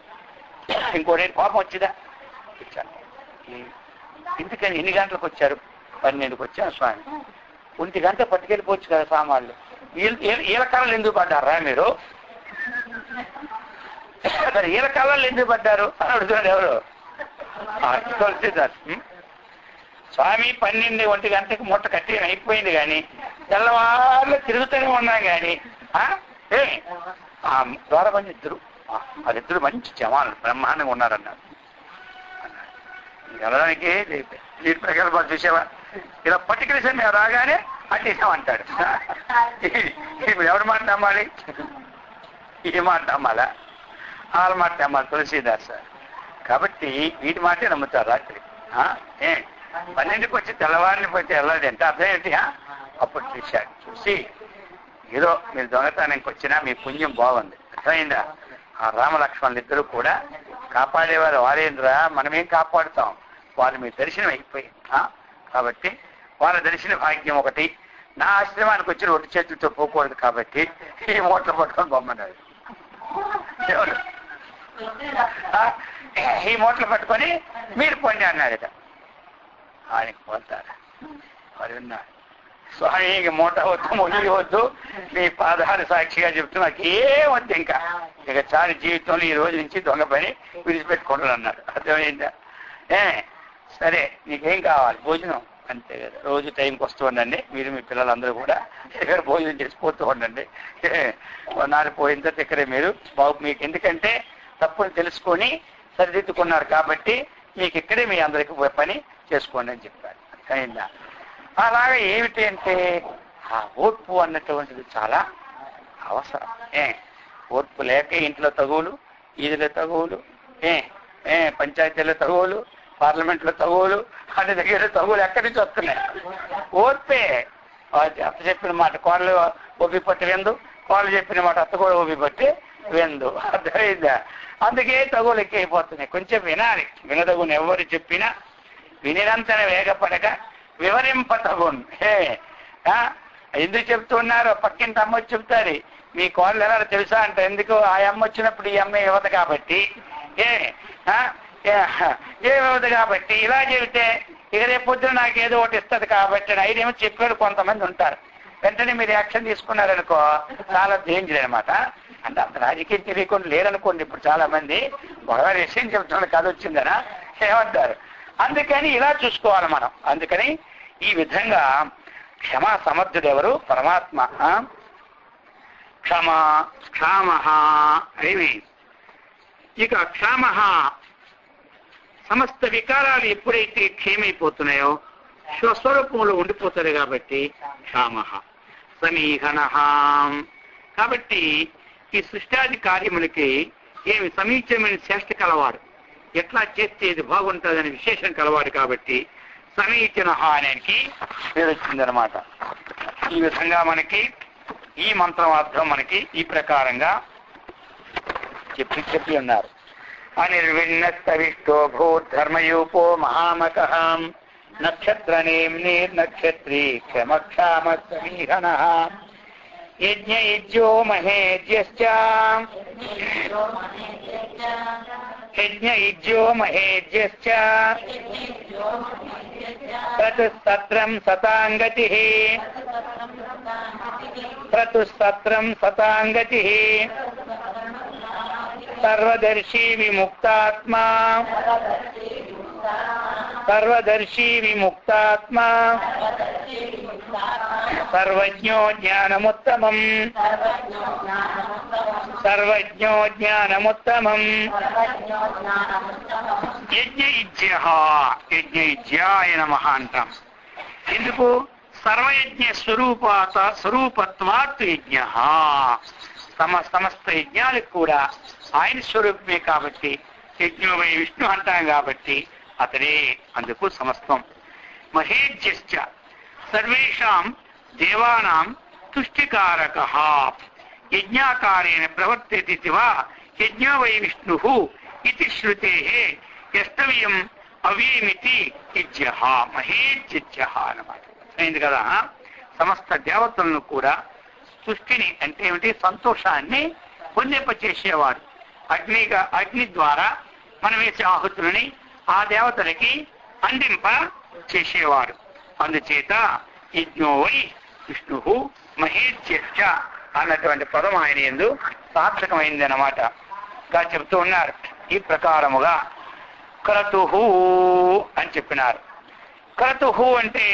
ఇంకోటి కోపం వచ్చిందా ఇచ్చాను. ఎందుకని ఎన్ని గంటలకు వచ్చారు? 12కి వచ్చాను స్వామి. 1 గంట పట్టుకెళ్ళిపోవచ్చు కదా సామాన్లు, ఈల కళలు ఎందుకు పడ్డారా మీరు? ఈల కళలు ఎందుకు పడ్డారు అని అడుగుతున్నాడు. ఎవరు? స్వామి 12 గంటకి మూట కట్టి అయిపోయింది, కానీ తెల్లవారులో తిరుగుతూనే ఉన్నాం కానీ ద్వారా మంది ఇద్దరు, వాళ్ళిద్దరు మంచి జవాన్లు బ్రహ్మాండంగా ఉన్నారన్నారు. వెళ్ళడానికి నీటి ప్రకల్పాలు చూసేవా, ఇలా పట్టుకెళ్ళి మేము రాగానే అట్టేసామంటాడు. ఇప్పుడు ఎవరి మాట నమ్మాలి? ఈ మాట నమ్మాలా, వాళ్ళ మాట నమ్మాలి? తులసీదాస్. కాబట్టి వీటి మాటే నమ్ముతారు. రాత్రి 12కి వచ్చి తెల్లవారిని పోతే వెళ్ళాలి అంటే అర్థం ఏంటి? అప్పుడు చూశాడు. చూసి ఏదో మీరు దొంగతనానికి వచ్చినా మీ పుణ్యం బాగుంది, అర్థమైందా? ఆ రామలక్ష్మణులు ఇద్దరు కూడా కాపాడేవారు వారేంద్రా, మనమేం కాపాడుతాం, వాళ్ళు మీ దర్శనం అయిపోయింది. కాబట్టి వాళ్ళ దర్శన భాగ్యం ఒకటి. నా ఆశ్రమానికి వచ్చిన 2 చేతులతో పోకూడదు, కాబట్టి ఈ మూటలు పట్టుకొని బొమ్మన్నాడు. ఈ మూటలు పట్టుకొని మీరు పొండి అన్నాడట. ఆయనకి పోతారా? వారు ఉన్నారు. స్వామికి మూట వద్దు, మునిగి వద్దు, మీ పాదాలు సాక్షిగా చెప్తూ నాకు ఏం వద్దు, ఇంకా చాలు జీవితంలో ఈ రోజు నుంచి దొంగ పని విడిచిపెట్టుకుంటాను అన్నాడు. అర్థమైందా? సరే, నీకేం కావాలి? భోజనం. అంతే కదా, రోజు టైంకి వస్తూ ఉండండి, మీరు మీ పిల్లలందరూ కూడా ఇక్కడ భోజనం చేసిపోతూ ఉండండి. నాలుగు పోయిన తర్వాత ఇక్కడే మీరు మీకు ఎందుకంటే తప్పుని తెలుసుకొని సరిదిద్దుకున్నారు కాబట్టి మీకు ఇక్కడే మీ అందరికీ పని చేసుకోండి అని చెప్పారు. అయిందా? అలాగా ఏమిటి అంటే ఆ ఓర్పు అన్నటువంటిది చాలా అవసరం. ఓర్పు లేక ఇంట్లో తగువులు, ఈదుల తగువులు, పంచాయతీల తగువులు, పార్లమెంట్లో తగువులు, అన్ని దగ్గర తగువులు ఎక్కడి నుంచి వస్తున్నాయి? ఓర్పే. అత్త చెప్పిన మాట కోళ్ళు ఒప్పి పట్టి వెందు, కోళ్ళు చెప్పిన మాట అత్త కూడా ఒప్పి పట్టి వెందు. అర్థమైందా? అందుకే తగువులు ఎక్కువైపోతున్నాయి. కొంచెం వినాలి. వినదగుని ఎవరు చెప్పినా వినినంతనే వేగపడక వివరింపతగును. ఎందుకు చెప్తున్నారో పక్కింటి అమ్మ వచ్చి చెప్తారు. మీ కోళ్ళు ఎలా తెలుసా అంటే, ఎందుకు ఆ అమ్మ వచ్చినప్పుడు ఈ అమ్మ ఇవ్వదు కాబట్టి, ఏమివ్వదు కాబట్టి ఇలా చెబితే ఇక రేపొద్దున నాకు ఏదో ఒకటి ఇస్తుంది కాబట్టి ఐదేమో చెప్పారు కొంతమంది ఉంటారు. వెంటనే మీరు యాక్షన్ తీసుకున్నారనుకో చాలా డేంజర్ అనమాట. అంటే అంత రాజకీయం తెలియకుండా లేరనుకోండి. ఇప్పుడు చాలా మంది ఒకవేళ విషయం చెప్తున్న కథ వచ్చిందనా ఏమంటారు. అందుకని ఇలా చూసుకోవాలి మనం. అందుకని ఈ విధంగా క్షమా సమర్థుడు ఎవరు? పరమాత్మ. క్షమ క్షామ ఇవి. ఇక క్షామ సమస్త వికారాలు ఎప్పుడైతే క్షేమైపోతున్నాయో స్వస్వరూపంలో ఉండిపోతారు కాబట్టి క్షామ. సమీహన కాబట్టి ఈ సృష్టాది కార్యములకి ఏమి సమీచమైన శ్రేష్ఠ కలవాడు, ఎట్లా చేస్తే ఇది బాగుంటుందని విశేషం కలవాడు కాబట్టి సమీచన అనేది పేరు వచ్చిందనమాట. ఈ విధంగా మనకి ఈ మంత్రం అర్థం మనకి ఈ ప్రకారంగా చెప్పి ఉన్నారు. అనిర్విన్నస్తవిష్టో భూధర్మయూపో మహామకః నక్షత్రనేమ్నీర్నక్షత్రీ క్షమక్షామ సమీహన యజ్ఞయుజ్యో మహేజ్యశ్చ యజ్ఞయుజ్యో మహేజ్యశ్చ ప్రతుస్తత్రం సతాంగతిః ప్రతుస్తత్రం సతాంగతిః సర్వదర్శీ విముక్తాత్మా సర్వదర్శీ విముక్తాత్మా సర్వజ్ఞో జ్ఞానముత్తమం సర్వజ్ఞో జ్ఞానముత్తమం యజ్ఞయుజ్యాయ నమః అంటాం. ఎందుకు? సర్వయజ్ఞ స్వరూపత్వాత్ యజ్ఞ. సమస్త యజ్ఞాలకు కూడా ఆయన స్వరూపమే కాబట్టి యజ్ఞో వై విష్ణు అంటాం కాబట్టి అతడే అందుకు సమస్తం. మహేజ్యశ్చ సర్వేషాం దేవానాం తుష్టికారకః యజ్ఞాకారేణ ప్రవర్తయతి వా యజ్ఞో వై విష్ణుః ఇతి శ్రుతేః యస్తవ్యం అవ్యయమితి యజ్ఞః మహేజ్యః అన్నమాట. అయింది కదా. సమస్త దేవతలను కూడా సృష్టిని అంటే ఏమిటి? సంతోషాన్ని పొందింపచేసేవాడు. అగ్ని ద్వారా మనం వేసే ఆహుతులని ఆ దేవతలకి అందింప చేసేవాడు. అందుచేత యజ్ఞో వై విష్ణు మహేజ్యశ్చ అన్నటువంటి పదం ఆయన యందు సార్థకమైంది అన్నమాట. గా చెప్తూ ఉన్నారు. ఈ ప్రకారముగా క్రతుహు అని చెప్పినారు. క్రతుహు అంటే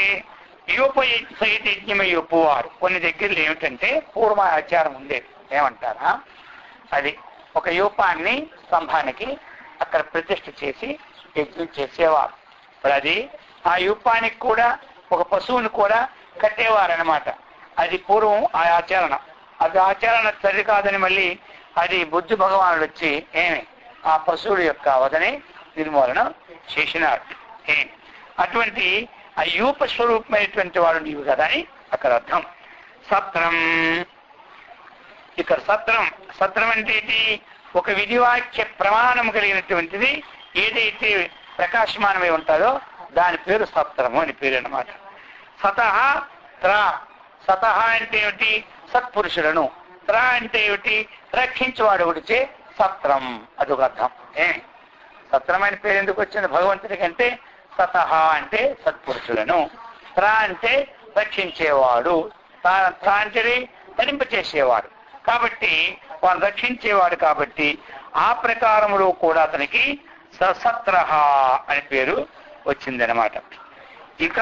యూపసహిత యజ్ఞమై ఒప్పువారు. కొన్ని దగ్గరలో ఏమిటంటే పూర్వ ఆచారం ఉండేది. ఏమంటారా? అది ఒక యూపాన్ని స్తంభానికి అక్కడ ప్రతిష్ఠ చేసి యజ్ఞం చేసేవారు. మరి అది ఆ యూపానికి కూడా ఒక పశువుని కూడా కట్టేవారనమాట. అది పూర్వం ఆ ఆచరణ. అది ఆచరణ సరి కాదని మళ్ళీ అది బుద్ధ భగవానుడు వచ్చి ఆ పశువుడి యొక్క వదని నిర్మూలన చేసినాడు. అటువంటి ఆ యూప స్వరూపమైనటువంటి వాడు నీవు కదా అని అక్కడ అర్థం. సత్రం. ఇక్కడ సత్రం అంటే ఒక విధివాక్య ప్రమాణం కలిగినటువంటిది ఏదైతే ప్రకాశమానమై ఉంటుందో దాని పేరు సత్రము అని పేరు అన్నమాట. సతహ త్రా. సతహ అంటే ఏమిటి? సత్పురుషులను. త్రా అంటే ఏమిటి? రక్షించేవాడు గుడిచే సత్రం. అదొక అర్థం. సత్రం అని పేరు ఎందుకు వచ్చింది భగవంతుడి కంటే? సతహ అంటే సత్పురుషులను, త్రా అంటే రక్షించేవాడు, త్రా అంటే ధరింపచేసేవాడు. కాబట్టి వాడు రక్షించేవాడు కాబట్టి ఆ ప్రకారములో కూడా అతనికి సత్రహ అని పేరు వచ్చిందనమాట. ఇక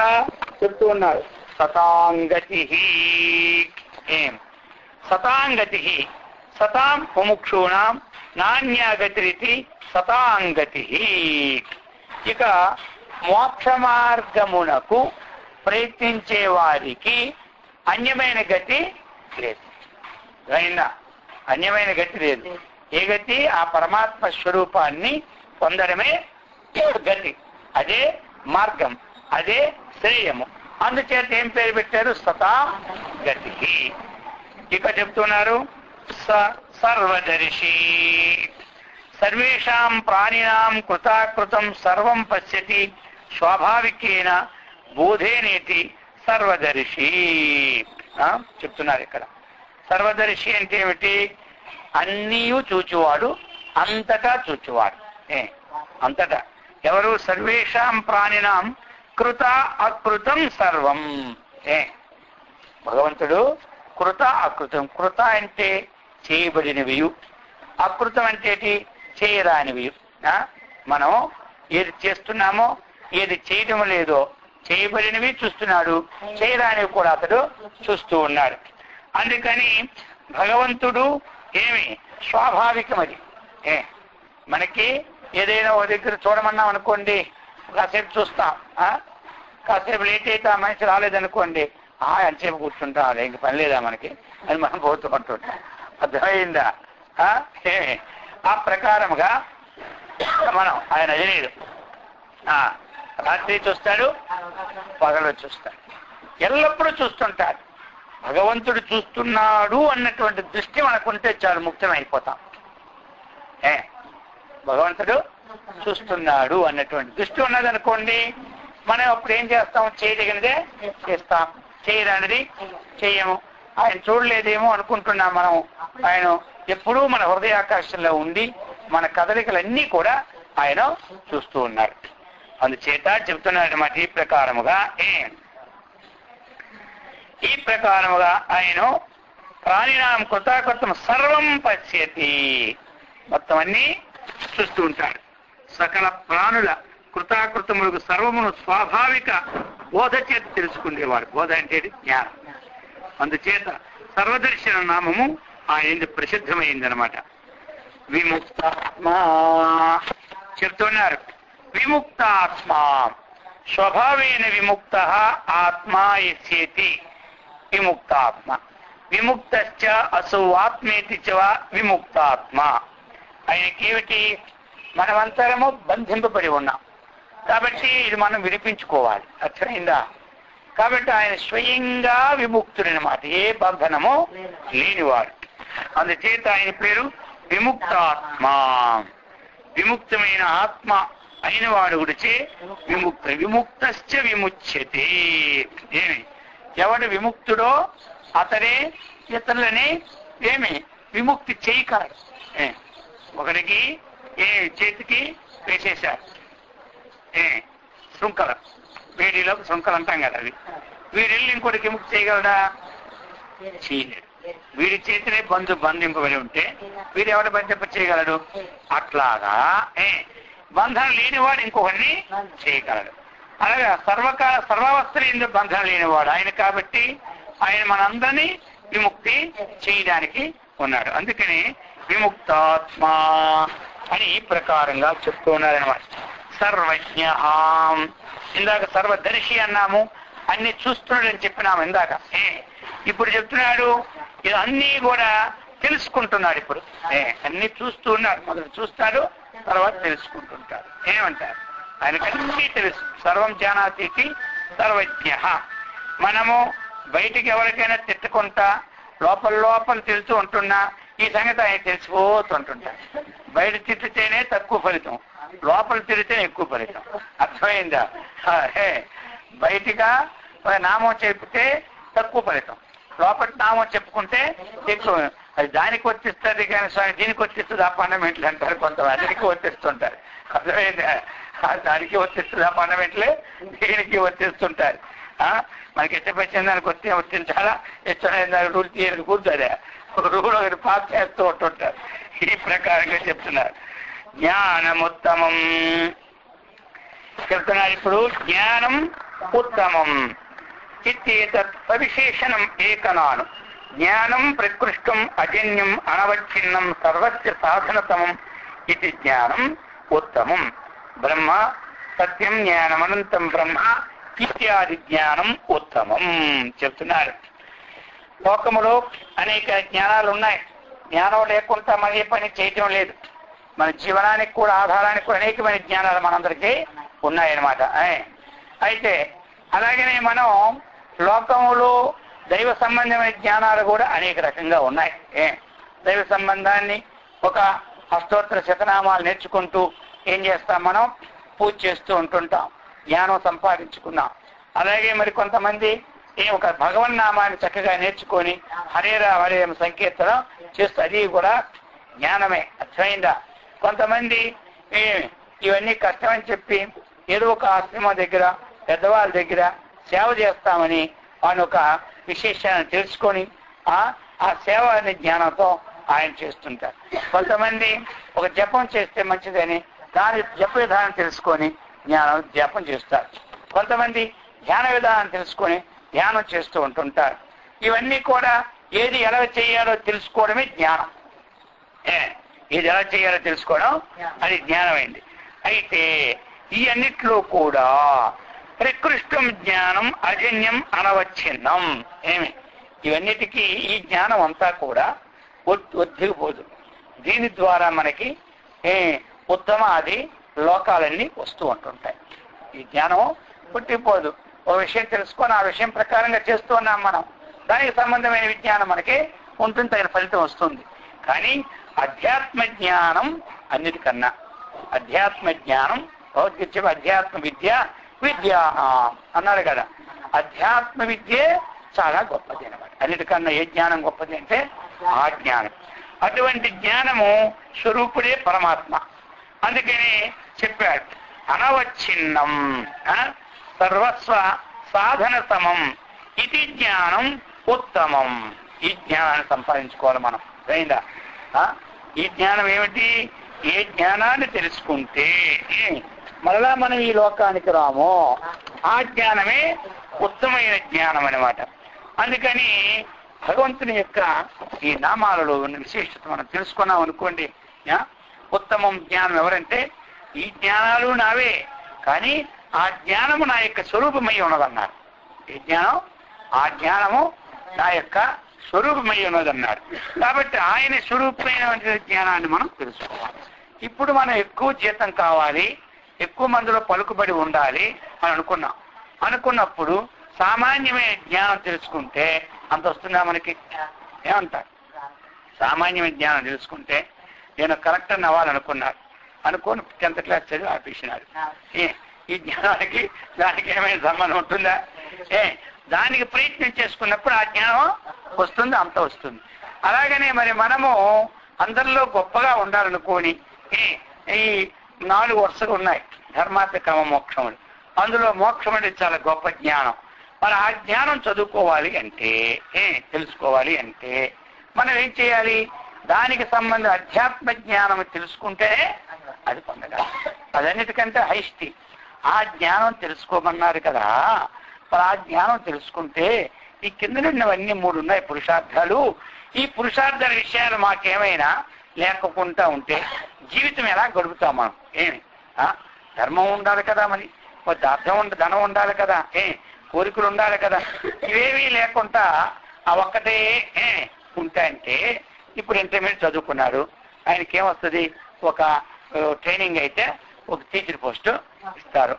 చెప్తూ ఉన్నారు సతాంగతి. సతాంగతి సతాం ముముక్షూణాం నాణ్యాగతిరితి సతాంగతి. ఇక మోక్ష మార్గమునకు ప్రయత్నించే వారికి అన్యమైన గతి లేదు. అయినా అన్యమైన గతి లేదు. ఏ గతి? ఆ పరమాత్మ స్వరూపాన్ని పొందడమే గతి. అదే మార్గం, అదే శ్రేయము. అందుచేత ఏం పేరు పెట్టారు? సతాం గతి. ఇక చెప్తున్నారు సర్వదర్శి. సర్వేషాం ప్రాణినాం కృతాకృతం సర్వం పశ్యతి స్వాభావికేన బోధేనేతి సర్వదర్శి చెప్తున్నారు ఇక్కడ. సర్వదర్శి అంటే ఏమిటి? అన్నీ చూచువాడు, అంతటా చూచువాడు. అంతటా ఎవరు? సర్వేషాం ప్రాణినాం కృత అకృతం సర్వం. భగవంతుడు కృత అకృతం. కృత అంటే చేయబడినవి. అకృతం అంటే చేయరానివి. మనం ఏది చేస్తున్నామో ఏది చేయడం లేదో చేయబడినవి చూస్తున్నాడు, చేయరానివి కూడా అతడు చూస్తూ ఉన్నాడు. అందుకని భగవంతుడు స్వాభావికం అది. మనకి ఏదైనా ఒక దగ్గర చూడమన్నాం అనుకోండి, కాసేపు చూస్తాం, కాసేపు లేట్ అయితే ఆ మనిషి రాలేదనుకోండి, ఎంతసేపు కూర్చుంటాం, అదే ఇంక పని లేదా మనకి అని మనం పోతూ ఉంటుంటాం. అర్థమైందా? ఆ ప్రకారముగా మనం ఆయన తెలియదు, రాత్రి చూస్తాడు, పగలు చూస్తాడు, ఎల్లప్పుడూ చూస్తుంటాడు. భగవంతుడు చూస్తున్నాడు అన్నటువంటి దృష్టి మనకుంటే చాలు, ముక్తమైపోతాం. భగవంతుడు చూస్తున్నాడు అన్నటువంటి దృష్టి ఉన్నదనుకోండి, మనం అప్పుడు ఏం చేస్తాం? చేయదగినదే చేస్తాం, చేయరానిది చేయము. ఆయన చూడలేదేమో అనుకుంటున్నాం మనం. ఆయన ఎప్పుడూ మన హృదయాకాశంలో ఉండి మన కదలికలన్నీ కూడా ఆయన చూస్తూ ఉన్నాడు. అందుచేత చెప్తున్నాడు అన్నమాట. ఈ ప్రకారముగా ఆయన ప్రాణినాం కృతాకృతం సర్వం పశ్యతి, మొత్తం అన్ని చూస్తూ ఉంటాడు. సకల ప్రాణుల కృతాకృతములకు సర్వమును స్వాభావిక బోధ చేత తెలుసుకునేవాడు. బోధ అంటే జ్ఞానం. అందుచేత సర్వదర్శన నామము ఆయన ప్రసిద్ధమైందనమాట. విముక్తాత్మా చెప్తున్నారు. విముక్తాత్మ స్వభావేన విముక్త ఆత్మా యస్యేతి విముక్తాత్మ. విముక్తశ్చ అసౌ ఆత్మేతి చ విముక్తాత్మ. ఆయనకేమిటి? మనమంతరము బంధింపబడి ఉన్నాం కాబట్టి ఇది మనం విడిపించుకోవాలి. అర్థమైందా? కాబట్టి ఆయన స్వయంగా విముక్తుడనమాట, ఏ బంధనము లేనివాడు. అందుచేత ఆయన పేరు విముక్తాత్మ. విముక్తమైన ఆత్మ అయిన వాడు గుడిచే విముక్త. విముక్తశ్చ విముచ్యతే. ఎవడు విముక్తుడో అతడే ఇతరులని విముక్తి చేయగలడు. ఒకరికి చేతికి వేసేశారు శృంఖల, వేడిలో శృంఖల అంటాం కదా, అది వీడెళ్ళి ఇంకోటికి విముక్తి చేయగలడా? చేయలేడు. వీడి చేతినే బంధింపబడి ఉంటే వీడు ఎవరు బంధింప చేయగలడు? అట్లాగా బంధం లేనివాడు ఇంకొకరిని చేయగలడు. అలాగా సర్వావస్థలు ఎందుకు బంధం లేనివాడు ఆయన కాబట్టి ఆయన మనందరినీ విముక్తి చేయడానికి ఉన్నాడు. అందుకని విముక్తాత్మ అని ఈ ప్రకారంగా చెప్తూ ఉన్నారనమాట. సర్వజ్ఞ, ఇందాక సర్వదర్శి అన్నాము, అన్ని చూస్తున్నాడని చెప్పినాము ఇందాక. ఇప్పుడు చెప్తున్నాడు ఇది అన్నీ కూడా తెలుసుకుంటున్నాడు. ఇప్పుడు అన్ని చూస్తూ ఉన్నాడు. మొదలు చూస్తాడు, తర్వాత తెలుసుకుంటుంటాడు. ఏమంటారు? ఆయనకన్నీ తెలుసు. సర్వం జానాతికి సర్వజ్ఞ. మనము బయటికి ఎవరికైనా తిట్టుకుంటా లోపల తెలుస్తూ ఉంటున్నా ఈ సంగతి ఆయన తెలిసిపోతుంటుంటాడు. బయట తిట్టితేనే తక్కువ ఫలితం, లోపల తిరిగితేనే ఎక్కువ ఫలితం. అర్థమైందా? బయటిగా నామం చెప్తే తక్కువ ఫలితం, లోపల నామం చెప్పుకుంటే ఎక్కువ. అది దానికి వర్తిస్తుంది కానీ స్వామి దీనికి వర్తిస్తుంది ఆ ఫండమెంట్లు అంటారు కొంతమంది. దానికి వర్తిస్తుంటారు. అర్థమైందా? దానికి వర్తిస్తుంది ఆ ఫండమెంట్లే దీనికి వర్తిస్తుంటారు. మనకి ఎట్టపచ్చిన దానికి వర్తించాలా, ఎచ్చైన దానికి రూల్ తీయడానికి కూర్చోదే, రూల్ ఒకటి పాస్ చేస్తూ ఉంటుంటారు. ఈ ప్రకారంగా చెప్తున్నారు. జ్ఞానముత్తమం చెప్తున్నారు. ఇప్పుడు జ్ఞానం ఉత్తమం ఇత్యేతత్ సవిశేషణం ఏకనాను. జ్ఞానం ప్రకృష్టం అజన్యం అనవచ్ఛిన్నం సర్వస్య సాధనతమం ఇది జ్ఞానం ఉత్తమం. బ్రహ్మ సత్యం జ్ఞానమనంతం బ్రహ్మ ఇత్యాది జ్ఞానం ఉత్తమం చెప్తున్నారు. లోకములో అనేక జ్ఞానాలు ఉన్నాయి. జ్ఞానం లేకుండా మనం ఏ పని చేయటం లేదు. మన జీవనానికి కూడా ఆధారానికి కూడా అనేకమైన జ్ఞానాలు మనందరికీ ఉన్నాయన్నమాట. అయితే అలాగనే మనం లోకములో దైవ సంబంధమైన జ్ఞానాలు కూడా అనేక రకంగా ఉన్నాయి. దైవ సంబంధాన్ని ఒక అష్టోత్తర శతనామాలు నేర్చుకుంటూ ఏం చేస్తాం? మనం పూజ చేస్తూ ఉంటుంటాం, జ్ఞానం సంపాదించుకున్నాం. అలాగే మరి కొంతమంది ఒక భగవన్నామాన్ని చక్కగా నేర్చుకొని హరేరా హరే సంకీర్తనం చేస్తూ అది కూడా జ్ఞానమే. అర్థమైందా? కొంతమంది ఇవన్నీ కష్టమని చెప్పి ఏదో ఒక ఆశ్రమం దగ్గర పెద్దవాళ్ళ దగ్గర సేవ చేస్తామని వాని ఒక విశేషాన్ని తెలుసుకొని ఆ సేవ అనే జ్ఞానంతో ఆయన చేస్తుంటారు. కొంతమంది ఒక జపం చేస్తే మంచిదని దాని జప విధానం తెలుసుకొని జపం చేస్తారు. కొంతమంది ధ్యాన విధానం తెలుసుకొని ధ్యానం చేస్తూ ఉంటుంటారు. ఇవన్నీ కూడా ఏది ఎలా చేయాలో తెలుసుకోవడమే జ్ఞానం. ఏది ఎలా చేయాలో తెలుసుకోవడం అది జ్ఞానమైంది. అయితే ఈ అన్నిట్లో కూడా ప్రకృష్టం జ్ఞానం అజన్యం అనవచ్ఛిన్నం. ఏమి ఇవన్నిటికీ ఈ జ్ఞానం అంతా కూడా ఒద్దిగిపోదు. దీని ద్వారా మనకి ఉత్తమ అది లోకాలన్నీ వస్తూ ఉంటుంటాయి. ఈ జ్ఞానం పుట్టిపోదు. ఒక విషయం తెలుసుకొని ఆ విషయం ప్రకారంగా చేస్తూ ఉన్నాం మనం, దానికి సంబంధమైన విజ్ఞానం మనకి ఉంటుంది, తగిన ఫలితం వస్తుంది. కానీ అధ్యాత్మ జ్ఞానం అన్నిటికన్నా, అధ్యాత్మ జ్ఞానం భగవద్గీత అధ్యాత్మ విద్య అన్నాడు కదా, అధ్యాత్మ విద్యే చాలా గొప్పది అనమాట. అన్నిటికన్నా ఏ జ్ఞానం గొప్పది అంటే ఆ జ్ఞానం. అటువంటి జ్ఞానము స్వరూపుడే పరమాత్మ. అందుకని చెప్పాడు అనవచ్ఛిన్నం సర్వస్వ సాధన సమం ఇది జ్ఞానం ఉత్తమం. ఈ జ్ఞానాన్ని సంపాదించుకోవాలి మనం. అయిందా? ఈ జ్ఞానం ఏమిటి? ఏ జ్ఞానాన్ని తెలుసుకుంటే మరలా మనం ఈ లోకానికి రామో ఆ జ్ఞానమే ఉత్తమైన జ్ఞానం అనమాట. అందుకని భగవంతుని యొక్క ఈ నామాలలో ఉన్న విశేషత మనం తెలుసుకున్నాం అనుకోండి. ఉత్తమం జ్ఞానం ఎవరంటే ఈ జ్ఞానాలు నావే, కానీ ఆ జ్ఞానము నా యొక్క స్వరూపమై ఉన్నదన్నారు. ఈ జ్ఞానం ఆ జ్ఞానము నా యొక్క స్వరూపమై ఉన్నదన్నారు. కాబట్టి ఆయన స్వరూపమైన జ్ఞానాన్ని మనం తెలుసుకోవాలి. ఇప్పుడు మనం ఎక్కువ జీతం కావాలి, ఎక్కువ మందిలో పలుకుబడి ఉండాలి అని అనుకున్నప్పుడు సామాన్యమైన జ్ఞానం తెలుసుకుంటే అంత వస్తుందా మనకి? ఏమంటారు? సామాన్యమైన జ్ఞానం తెలుసుకుంటే నేను కలెక్టర్ని అవ్వాలనుకున్నాను, అనుకోని 10th క్లాస్ చదివి ఆపేసినారు. ఈ జ్ఞానానికి దానికి ఏమైనా సంబంధం ఉంటుందా? దానికి ప్రయత్నం చేసుకున్నప్పుడు ఆ జ్ఞానం వస్తుంది, అంత వస్తుంది. అలాగనే మరి మనము అందరిలో గొప్పగా ఉండాలనుకోని ఈ 4 వరుసలు ఉన్నాయి, ధర్మార్థ కామ మోక్షములు. అందులో మోక్షం అనేది చాలా గొప్ప జ్ఞానం. మరి ఆ జ్ఞానం చదువుకోవాలి అంటే, తెలుసుకోవాలి అంటే మనం ఏం చేయాలి? దానికి సంబంధం అధ్యాత్మ జ్ఞానం తెలుసుకుంటే అది పొందగలం. అదన్నిటికంటే హైస్టి. ఆ జ్ఞానం తెలుసుకోమన్నారు కదా, మరి ఆ జ్ఞానం తెలుసుకుంటే ఈ కింద ఉన్నవన్నీ 3 ఉన్నాయి పురుషార్థాలు. ఈ పురుషార్థాల విషయాలు మాకేమైనా లేకుండా ఉంటే జీవితం ఎలా గడుపుతాం మనం? ధర్మం ఉండాలి కదా, మరి ధనం ఉండాలి కదా, కోరికలు ఉండాలి కదా. ఇవేమీ లేకుండా ఆ ఒక్కటే ఉంటాయంటే ఇప్పుడు ఇంటర్మీడియట్ చదువుకున్నారు, ఆయనకి ఏమొస్తుంది? ఒక ట్రైనింగ్ అయితే ఒక టీచర్ పోస్టు ఇస్తారు.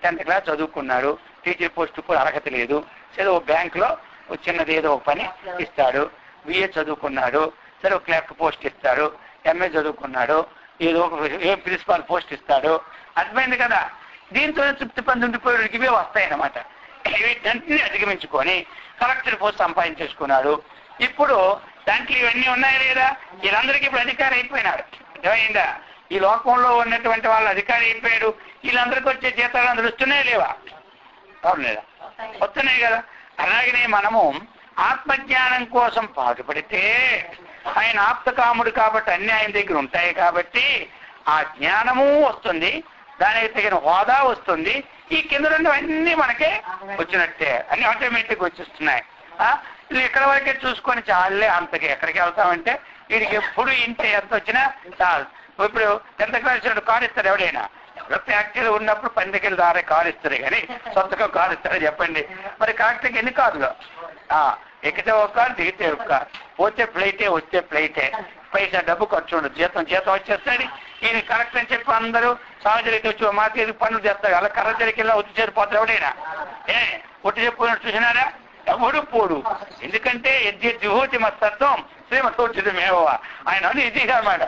10th క్లాస్ చదువుకున్నాడు, టీచర్ పోస్టు కూడా అర్హత లేదు, సరే ఒక బ్యాంకులో ఒక చిన్నది ఏదో ఒక పని ఇస్తాడు. BA చదువుకున్నాడు, సరే ఒక క్లర్క్ పోస్ట్ ఇస్తాడు. MA చదువుకున్నాడు, ఏదో ఏ ప్రిన్సిపాల్ పోస్ట్ ఇస్తాడు. అర్థమైంది కదా? దీంతో తృప్తి పొంది ఉండిపోయేటికి ఇవే వస్తాయన్నమాట. వీటన్నిటిని అధిగమించుకొని కలెక్టర్ పోస్ట్ సంపాదించేసుకున్నాడు. ఇప్పుడు దాంట్లో ఇవన్నీ ఉన్నాయా లేదా? వీళ్ళందరికీ ఇప్పుడు అధికారి అయిపోయినాడు. అర్థమైందా? ఈ లోకంలో ఉన్నటువంటి వాళ్ళు అధికారి అయిపోయారు. వీళ్ళందరికీ వచ్చే జీతాలు అందరూ వస్తున్నాయా లేవా? అవును లేదా? వస్తున్నాయి కదా. అలాగనే మనము ఆత్మజ్ఞానం కోసం పాటుపడితే ఆయన ఆప్తకాముడు కాబట్టి అన్ని ఆయన దగ్గర ఉంటాయి కాబట్టి ఆ జ్ఞానము వస్తుంది, దానికి తగిన హోదా వస్తుంది. ఈ కింద అన్నీ మనకే వచ్చినట్టే, అన్ని ఆటోమేటిక్ వచ్చేస్తున్నాయి. ఇది ఇక్కడ వరకే చూసుకొని చాలే, అంతకే ఎక్కడికి వెళ్తామంటే వీడికి ఎప్పుడు ఇంత ఎంత వచ్చినా చాలు. ఇప్పుడు 10th క్లాస్ కారు ఇస్తారు ఎవడైనా? ఎవరో ఫ్యాక్టరీలో ఉన్నప్పుడు 10కి దారే కారు ఇస్తారు, కానీ సొంతగా కారు ఇస్తారో చెప్పండి. మరి కరెక్ట్గా ఎన్ని కార్లు? ఎక్కితే ఒక కారు, దిగితే ఒక కారు, పోతే ఫ్లైటే, వస్తే ఫ్లైటే. పైసా డబ్బు ఖర్చు ఉండదు, జీతం వచ్చేస్తాడు. ఈయన కరెక్ట్ అని చెప్పి అందరూ సాగుజరికి వచ్చి మా తీరు పనులు చేస్తారు. అలా కర్ర జరిగిలా వచ్చి చేరిపోతారు ఎవడైనా? ఒట్టి చెప్పినట్టు చూసినారా? ఎవడు పోడు. ఎందుకంటే విభూతి మస్తత్వం శ్రీమతోచితమేవ. ఆయన అది ఇది అన్నమాట.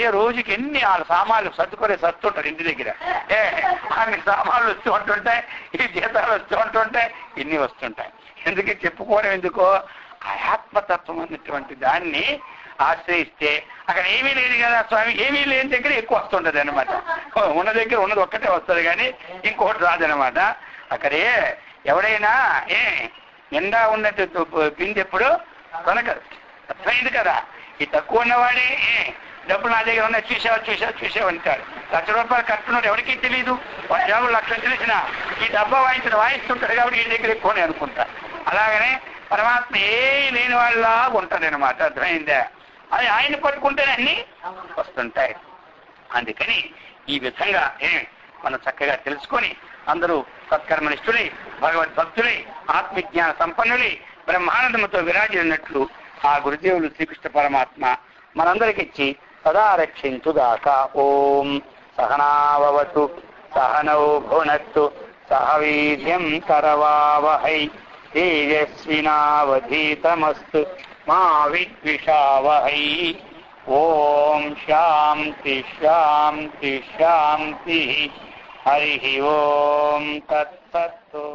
ఏ రోజుకి ఎన్ని సామాన్లు సర్దుకొని సర్దుతుంటారు ఇంటి దగ్గర. అన్ని సామాన్లు వస్తూ ఉంటుంటాయి, ఈ జీతాలు వస్తూ ఉంటుంటాయి, ఇన్ని వస్తుంటాయి. ఎందుకు చెప్పుకోవడం? ఎందుకో ఆత్మతత్వం అన్నటువంటి దాన్ని ఆశ్రయిస్తే అక్కడ ఏమీ లేదు కదా స్వామి, ఏమీ లేని దగ్గర ఎక్కువ వస్తుంటది అనమాట. ఉన్న దగ్గర ఉన్నది ఒక్కటే వస్తుంది, కానీ ఇంకొకటి రాదనమాట. అక్కడే ఎవడైనా నిండా ఉన్నట్టు బిందె ఎప్పుడు కొనక అర్థమైంది కదా. ఈ తక్కువ ఉన్నవాడే డబ్బులు నా దగ్గర ఉన్నాయి, చూసావు అంటాడు. ₹1,00,000 కట్టున్నాడు, ఎవరికీ తెలియదు. వాడి జాబులు 1,00,000 తెలిసిన ఈ డబ్బా వాయిస్తుంటాడు కాబట్టి ఈ దగ్గర ఎక్కువనే అనుకుంటా. అలాగనే పరమాత్మ ఏ లేని వాళ్ళ ఉంటాడనమాట. అర్థమైందా? అది ఆయన పట్టుకుంటేనే అన్ని వస్తుంటాయి. అందుకని ఈ విధంగా మనం చక్కగా తెలుసుకొని అందరూ సత్కర్మనిష్ఠులై, భగవద్భక్తులై, ఆత్మజ్ఞాన సంపన్నులై, బ్రహ్మానందముతో విరాజిల్లినట్లు ఆ గురుదేవులు శ్రీకృష్ణ పరమాత్మ మనందరికి ఇచ్చి సదా రక్షించుగాక. ఓం సహనావతు సహనౌ భునత్తు సహ వీర్యం కరవావహై తేజస్వినావధీతమస్తు మా విద్విషావహై. ఓం శాంతి శాంతి శాంతి. హరి ఓం తత్సత్తు.